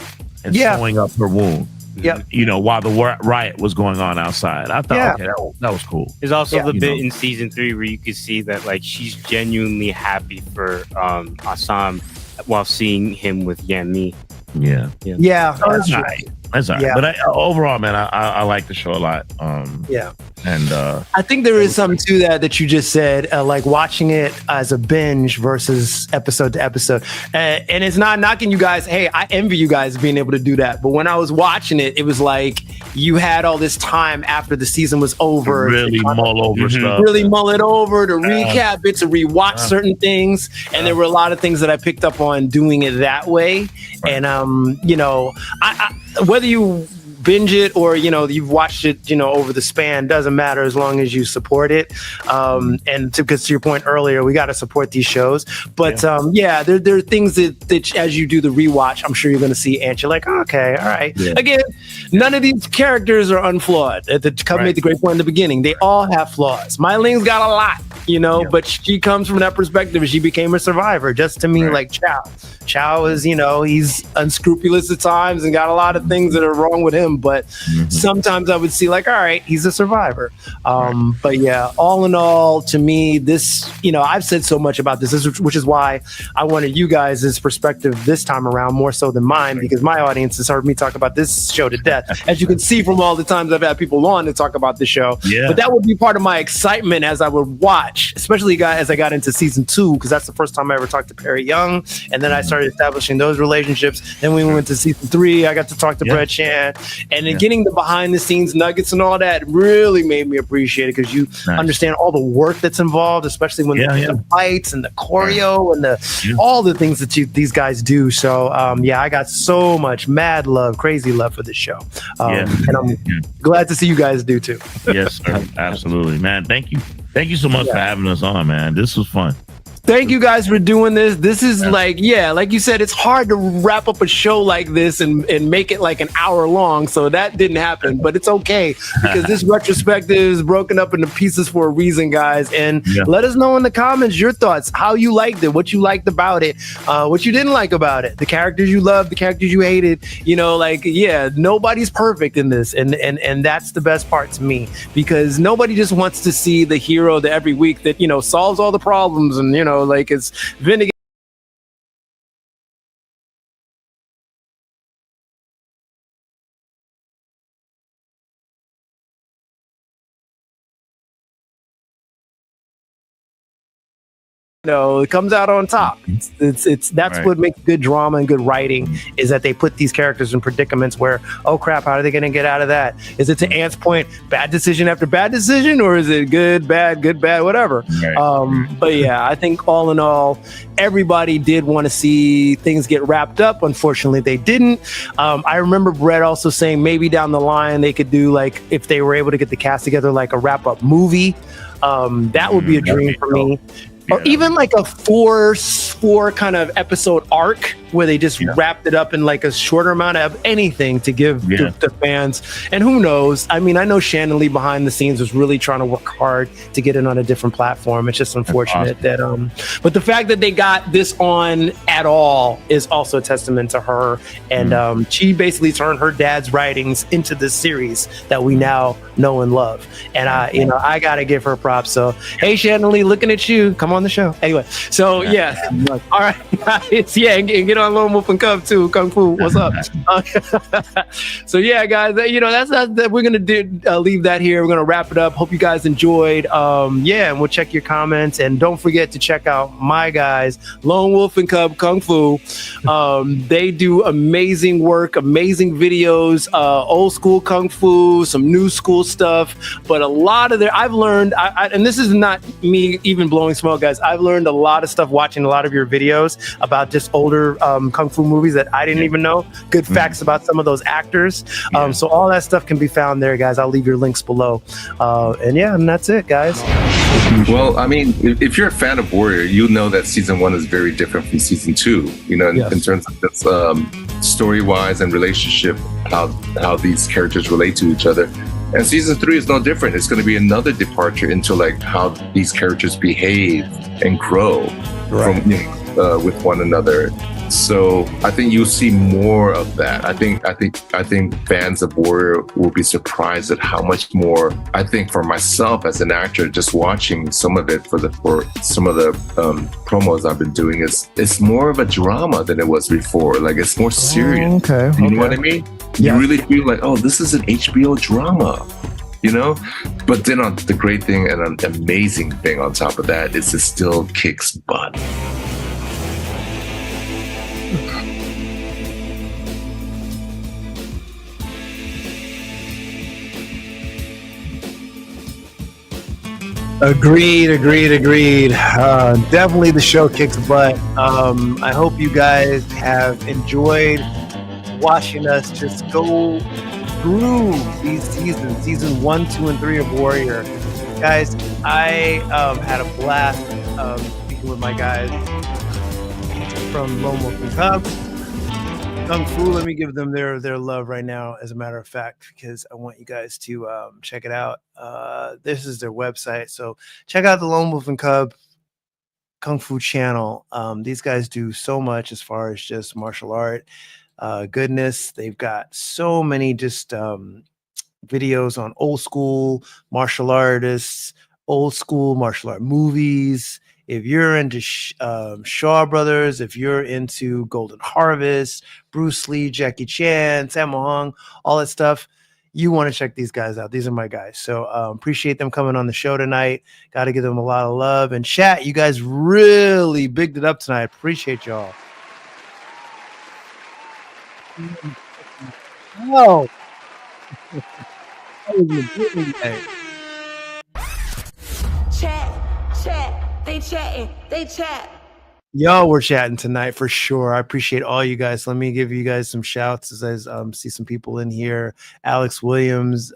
S2: and sewing up her wound, while the riot was going on outside, I thought, okay, that was cool.
S3: There's also the bit in season 3 where you could see that she's genuinely happy for Ah Sahm while seeing him with Yan Mi.
S2: Yeah.
S1: That's
S2: right. That's all right. But overall, man, I like the show a lot. And
S1: I think there is something to that you just said, like watching it as a binge versus episode to episode. And it's not knocking you guys. Hey, I envy you guys being able to do that. But when I was watching it, it was like you had all this time after the season was over.
S2: Really mull over stuff.
S1: Really mull it over, to recap it, to rewatch certain things. And there were a lot of things that I picked up on doing it that way. Right. And, I whether you binge it or you've watched it over the span, doesn't matter as long as you support it, and because to your point earlier, we got to support these shows, but there are things that as you do the rewatch, I'm sure you're going to see, and you're like, okay, all right. Again, none of these characters are unflawed. Made the great point in the beginning, they all have flaws. Mai Ling's got a lot, but she comes from that perspective. She became a survivor, just to me, like Chow is, he's unscrupulous at times and got a lot of things that are wrong with him. But sometimes I would see all right, he's a survivor. But yeah, all in all, to me, this, I've said so much about this, which is why I wanted you guys' perspective this time around more so than mine, because my audience has heard me talk about this show to death, as you can see from all the times I've had people on to talk about the show. But that would be part of my excitement as I would watch, especially as I got into season 2, because that's the first time I ever talked to Perry Young, and then I started establishing those relationships. Then we went to season 3. I got to talk to Brett Chan, and then getting the behind the scenes nuggets and all that really made me appreciate it, because you understand all the work that's involved, especially when the fights and the choreo and all the things that these guys do. So I got so much mad love, crazy love for this show, and I'm glad to see you guys do too.
S2: Yes, sir. Absolutely, man. Thank you so much for having us on, man. This was fun.
S13: Thank you guys for doing this. This is like you said, it's hard to wrap up a show like this and make it like an hour long. So that didn't happen, but it's okay because this retrospective is broken up into pieces for a reason, guys. And let us know in the comments your thoughts, how you liked it, what you liked about it, what you didn't like about it, the characters you loved, the characters you hated. You know, like, nobody's perfect in this. And that's the best part to me, because nobody just wants to see the hero that every week that, solves all the problems and, like it's vindicated. It comes out on top. It's that's what makes good drama and good writing, is that they put these characters in predicaments where, oh crap, how are they going to get out of that? Is it, to Ant's point, bad decision after bad decision, or is it good, bad, whatever? But I think all in all, everybody did want to see things get wrapped up. Unfortunately, they didn't. I remember Brett also saying maybe down the line they could do, like, if they were able to get the cast together, like a wrap up movie. That would be a dream for me. Or even like a four kind of episode arc where they just wrapped it up in like a shorter amount of anything to give the fans. And who knows? I mean, I know Shannon Lee behind the scenes was really trying to work hard to get it on a different platform. It's just unfortunate that, but the fact that they got this on at all is also a testament to her. And she basically turned her dad's writings into this series that we now know and love. And I got to give her props. So, hey, Shannon Lee, looking at you. Come on the show. Anyway, so all right, guys, and get on Lone Wolf and Cub too. Kung Fu, what's up? So guys, that's we're gonna leave that here. We're gonna wrap it up. Hope you guys enjoyed. And we'll check your comments, and don't forget to check out my guys, Lone Wolf and Cub Kung Fu. They do amazing work, amazing videos, old school Kung Fu, some new school stuff, but a lot of I've learned, and this is not me even blowing smoke, guys. I've learned a lot of stuff watching a lot of your videos about just older Kung Fu movies that I didn't even know. Good facts about some of those actors. So all that stuff can be found there, guys. I'll leave your links below. And that's it, guys.
S11: Well, I mean, if you're a fan of Warrior, you know that season 1 is very different from season 2. In terms of this story-wise and relationship, how these characters relate to each other. And season 3 is no different. It's going to be another departure into like how these characters behave and grow from with one another. So I think you'll see more of that. I think fans of Warrior will be surprised at how much more. I think for myself as an actor, just watching some of it for some of the promos I've been doing, it's more of a drama than it was before. Like, it's more serious. You know what I mean? You really feel like, oh, this is an HBO drama. But then the great thing and an amazing thing on top of that is it still kicks butt.
S1: Agreed. Definitely the show kicks butt. I hope you guys have enjoyed watching us just go through these season 1, 2, and 3 of Warrior. Guys, I had a blast speaking with my guys from Lone Wolf and Cub. Kung Fu, let me give them their love right now, as a matter of fact, because I want you guys to check it out. This is their website, so check out the Lone Wolf and Cub Kung Fu channel. These guys do so much as far as just martial art goodness. They've got so many just videos on old school martial artists, old school martial art movies. If you're into Shaw Brothers, if you're into Golden Harvest, Bruce Lee, Jackie Chan, Sammo Hung, all that stuff, you want to check these guys out. These are my guys. So appreciate them coming on the show tonight. Got to give them a lot of love. And chat, you guys really bigged it up tonight. Appreciate y'all. Oh.
S15: Chat. They chatting. They chat.
S1: Y'all were chatting tonight for sure. I appreciate all you guys. Let me give you guys some shouts as I see some people in here. Alex Williams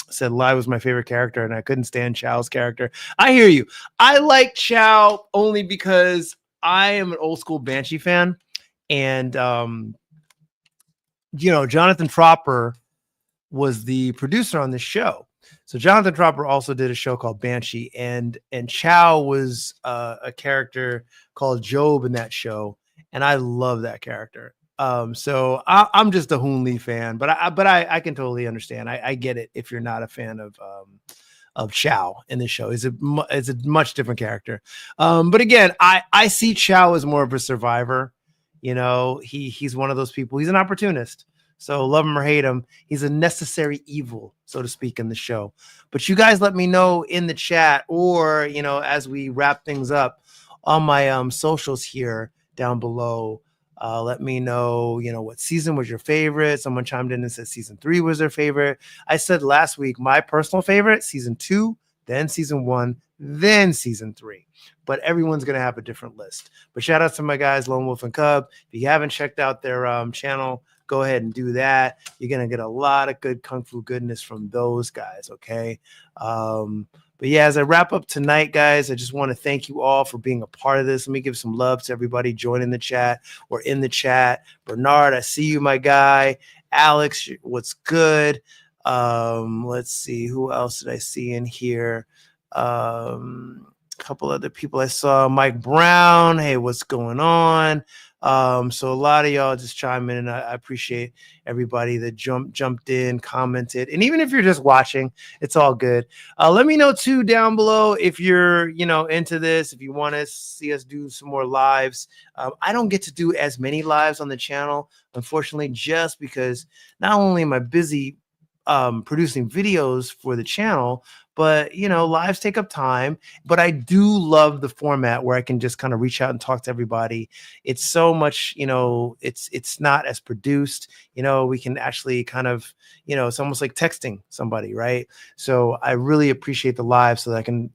S1: said Lai was my favorite character and I couldn't stand Chow's character. I hear you. I like Chow only because I am an old school Banshee fan. And, Jonathan Tropper was the producer on this show. So Jonathan Tropper also did a show called Banshee, and Chow was a character called Job in that show, and I love that character. So I'm just a Hoon Lee fan, but I can totally understand. I get it if you're not a fan of Chow in this show. It's a much different character. But again, I see Chow as more of a survivor. He's one of those people. He's an opportunist. So love him or hate him, he's a necessary evil, so to speak, in the show. But you guys let me know in the chat or, as we wrap things up on my socials here down below. Let me know, what season was your favorite. Someone chimed in and said season 3 was their favorite. I said last week, my personal favorite, season 2, then season 1, then season 3. But everyone's going to have a different list. But shout out to my guys, Lone Wolf and Cub. If you haven't checked out their channel, go ahead and do that. You're going to get a lot of good Kung Fu goodness from those guys, okay? But yeah, as I wrap up tonight, guys, I just want to thank you all for being a part of this. Let me give some love to everybody joining the chat or in the chat. Bernard, I see you, my guy. Alex, what's good? Let's see. Who else did I see in here? A couple other people I saw. Mike Brown. Hey, what's going on? So a lot of y'all just chime in, and I appreciate everybody that jumped in, commented, and even if you're just watching, it's all good. Let me know too down below if you're into this, if you want to see us do some more lives. I don't get to do as many lives on the channel, unfortunately, just because not only am I busy producing videos for the channel, but lives take up time. But I do love the format where I can just kind of reach out and talk to everybody. It's so much, it's not as produced. We can actually kind of, it's almost like texting somebody, right? So I really appreciate the live so that I can,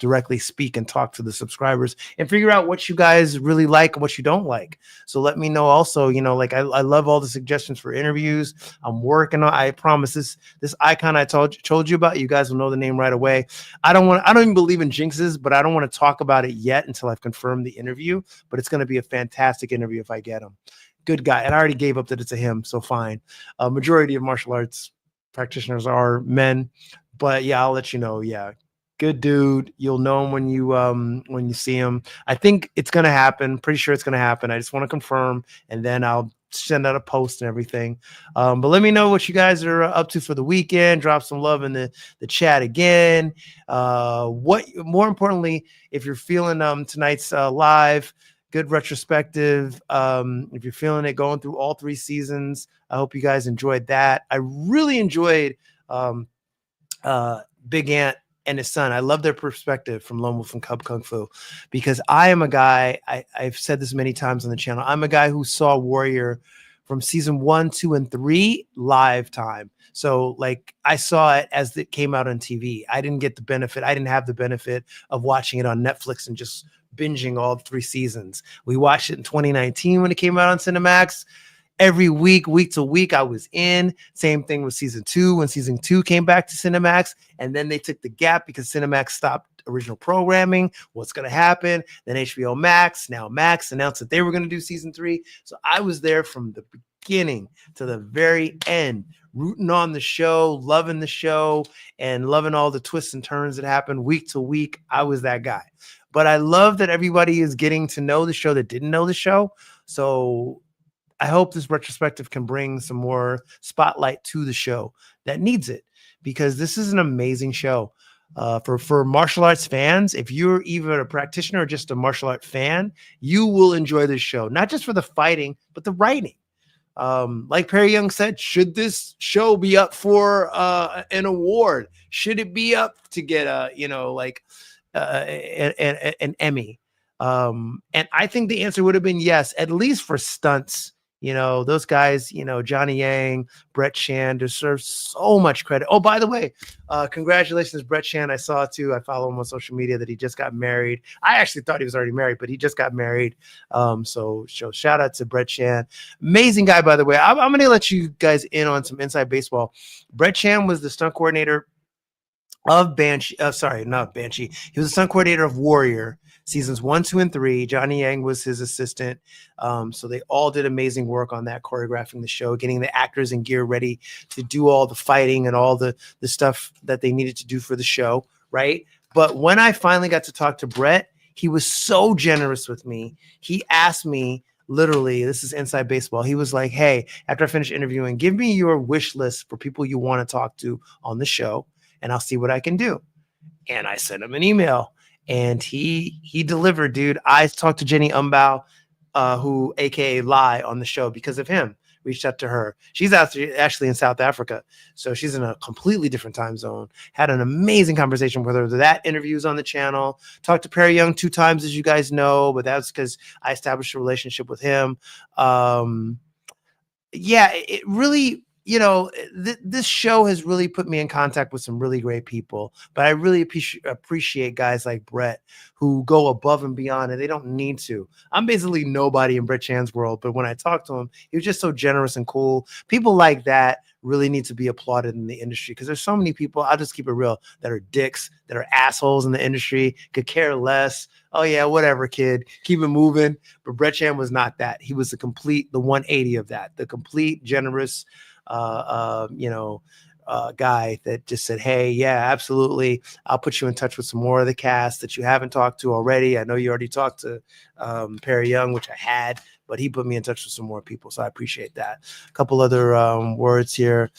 S1: directly speak and talk to the subscribers and figure out what you guys really like and what you don't like. So let me know also, I love all the suggestions for interviews. I'm working on, I promise this icon I told you about, you guys will know the name right away. I don't even believe in jinxes, but I don't want to talk about it yet until I've confirmed the interview, but it's going to be a fantastic interview if I get him. Good guy. And I already gave up that it's a him, so fine. Majority of martial arts practitioners are men, but yeah, I'll let you know. Yeah. Good dude. You'll know him when you see him. I think it's going to happen. Pretty sure it's going to happen. I just want to confirm, and then I'll send out a post and everything. But let me know what you guys are up to for the weekend. Drop some love in the chat again. What more importantly, if you're feeling tonight's live, good retrospective. If you're feeling it, going through all 3 seasons, I hope you guys enjoyed that. I really enjoyed Big Ant and his son. I love their perspective from Lone Wolf and Cub Kung Fu, because I am a guy, I've said this many times on the channel, I'm a guy who saw Warrior from season 1, 2, and 3 live time. So I saw it as it came out on TV. I didn't get the benefit. I didn't have the benefit of watching it on Netflix and just binging all 3 seasons. We watched it in 2019 when it came out on Cinemax. Every week to week, I was in. Same thing with season 2 when season 2 came back to Cinemax, and then they took the gap because Cinemax stopped original programming. What's going to happen? Then HBO Max, now Max, announced that they were going to do season 3. So I was there from the beginning to the very end, rooting on the show, loving the show, and loving all the twists and turns that happened week to week. I was that guy. But I love that everybody is getting to know the show that didn't know the show. So I hope this retrospective can bring some more spotlight to the show that needs it, because this is an amazing show. For martial arts fans, if you're either a practitioner or just a martial art fan, you will enjoy this show, not just for the fighting, but the writing. Like Perry Young said, should this show be up for an award? Should it be up to get an Emmy? And I think the answer would have been yes, at least for stunts You know, those guys, you know, Johnny Yang, Brett Chan deserve so much credit. Oh, by the way, congratulations, Brett Chan. I saw too. I follow him on social media that he just got married. I actually thought he was already married, but he just got married. So shout out to Brett Chan. Amazing guy, by the way. I'm going to let you guys in on some inside baseball. Brett Chan was the stunt coordinator of Banshee. Sorry, not Banshee. He was the stunt coordinator of Warrior seasons 1, 2, and 3. Johnny Yang was his assistant. So they all did amazing work on that, choreographing the show, getting the actors and gear ready to do all the fighting and all the stuff that they needed to do for the show, right? But when I finally got to talk to Brett, he was so generous with me. He asked me, literally, this is inside baseball. He was like, hey, after I finish interviewing, give me your wish list for people you want to talk to on the show, and I'll see what I can do. And I sent him an email, and he delivered, dude. I talked to Jenny Umbao, who AKA Lai, on the show because of him. Reached out to her. She's actually in South Africa, so she's in a completely different time zone. Had an amazing conversation with her. That interview's on the channel. Talked to Perry Young 2 times, as you guys know, but that's because I established a relationship with him. Yeah, it really, you know, this show has really put me in contact with some really great people, but I really appreciate guys like Brett who go above and beyond, and they don't need to. I'm basically nobody in Brett Chan's world, but when I talked to him, he was just so generous and cool. People like that really need to be applauded in the industry, because there's so many people, I'll just keep it real, that are dicks, that are assholes in the industry, could care less. Oh yeah, whatever, kid, keep it moving. But Brett Chan was not that. He was the 180 of that, the complete generous, guy that just said, hey, yeah, absolutely, I'll put you in touch with some more of the cast that you haven't talked to already. I know you already talked to Perry Young, which I had, but he put me in touch with some more people, so I appreciate that. A couple other words here.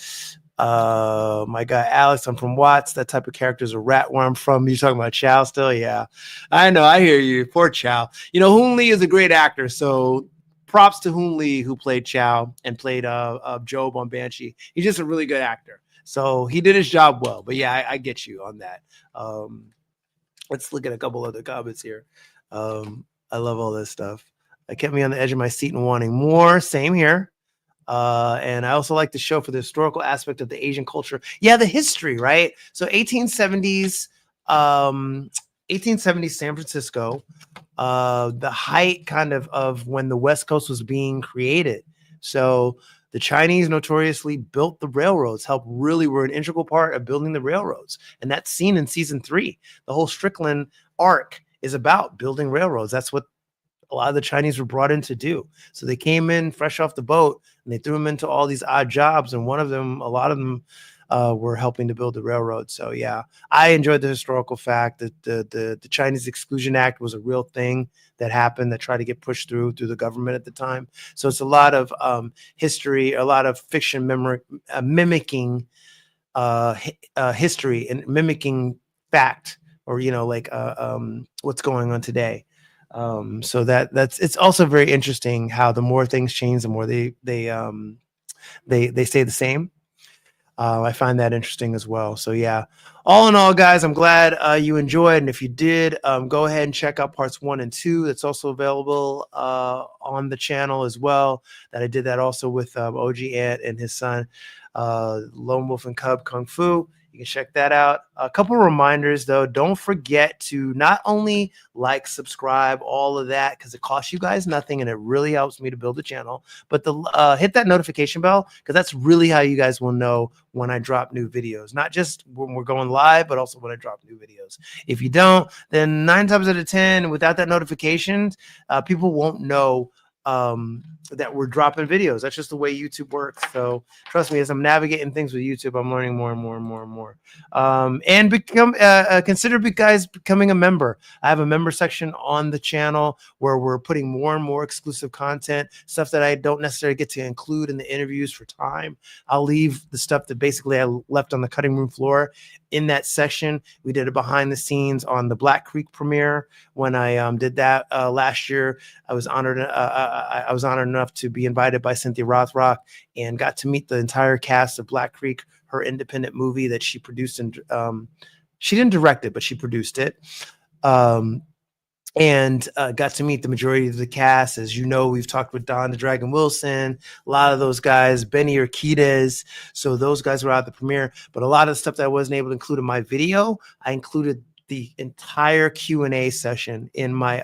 S1: My guy Alex, I'm from Watts. That type of character is a rat where I'm from. You talking about Chow still? Yeah, I know, I hear you. Poor Chow. You know, Hoon Lee is a great actor, so props to Hoon Lee, who played Chow and played Job on Banshee. He's just a really good actor, so he did his job well. But yeah, I get you on that. Let's look at a couple other comments here. I love all this stuff. It kept me on the edge of my seat and wanting more. Same here. And I also like the show for the historical aspect of the Asian culture. Yeah, the history, right? So 1870s, 1870s San Francisco, the height kind of when the West Coast was being created. So the Chinese notoriously built the railroads, were an integral part of building the railroads. And that's seen in season 3. The whole Strickland arc is about building railroads. That's what a lot of the Chinese were brought in to do. So they came in fresh off the boat and they threw them into all these odd jobs. And a lot of them were helping to build the railroad. So yeah, I enjoyed the historical fact that the Chinese Exclusion Act was a real thing that happened, that tried to get pushed through the government at the time. So it's a lot of history, a lot of fiction mimicking history and mimicking fact, or what's going on today. So it's also very interesting how the more things change, the more they stay the same. I find that interesting as well. So yeah, all in all, guys, I'm glad you enjoyed. And if you did, go ahead and check out parts 1 and 2. That's also available on the channel as well. That I did that also with OG Ant and his son, Lone Wolf and Cub Kung Fu. You can check that out. A couple reminders, though. Don't forget to not only like, subscribe, all of that, because it costs you guys nothing and it really helps me to build the channel. But hit that notification bell, because that's really how you guys will know when I drop new videos. Not just when we're going live, but also when I drop new videos. If you don't, then 9 times out of 10, without that notification, people won't know that we're dropping videos. That's just the way YouTube works. So trust me, as I'm navigating things with YouTube, I'm learning more and more and more and more. And consider becoming a member. I have a member section on the channel where we're putting more and more exclusive content, stuff that I don't necessarily get to include in the interviews for time. I'll leave the stuff that basically I left on the cutting room floor in that section. We did a behind the scenes on the Black Creek premiere when I did that last year. I was honored. I was honored enough to be invited by Cynthia Rothrock and got to meet the entire cast of Black Creek, her independent movie that she produced, and she didn't direct it, but she produced it. and got to meet the majority of the cast. As you know, we've talked with Don the Dragon Wilson, a lot of those guys, Benny Urquidez. So those guys were out at the premiere. But a lot of the stuff that I wasn't able to include in my video, I included the entire Q&A session in my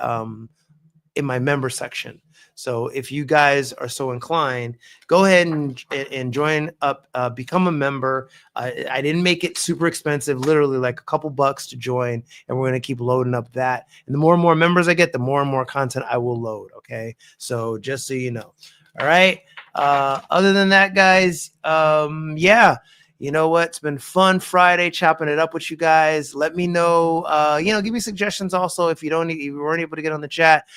S1: member section. So if you guys are so inclined, go ahead and join up, become a member. I didn't make it super expensive, literally like a couple bucks to join, and we're going to keep loading up that. And the more and more members I get, the more and more content I will load. Okay. So just so you know. All right. Other than that, guys, yeah. You know what? It's been fun Friday chopping it up with you guys. Let me know, give me suggestions also. If you weren't able to get on the chat,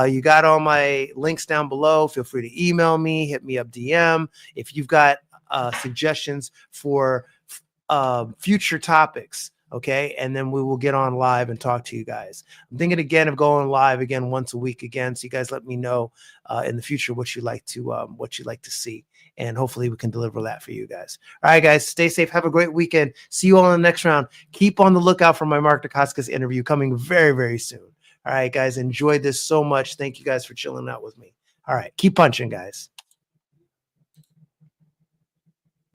S1: you got all my links down below. Feel free to email me, hit me up DM. If you've got suggestions for future topics, okay? And then we will get on live and talk to you guys. I'm thinking again of going live again once a week again. So you guys let me know in the future what you'd like to see. And hopefully we can deliver that for you guys. All right, guys, stay safe. Have a great weekend. See you all in the next round. Keep on the lookout for my Mark Dacascos interview coming very, very soon. All right, guys, enjoyed this so much. Thank you guys for chilling out with me. All right, keep punching, guys.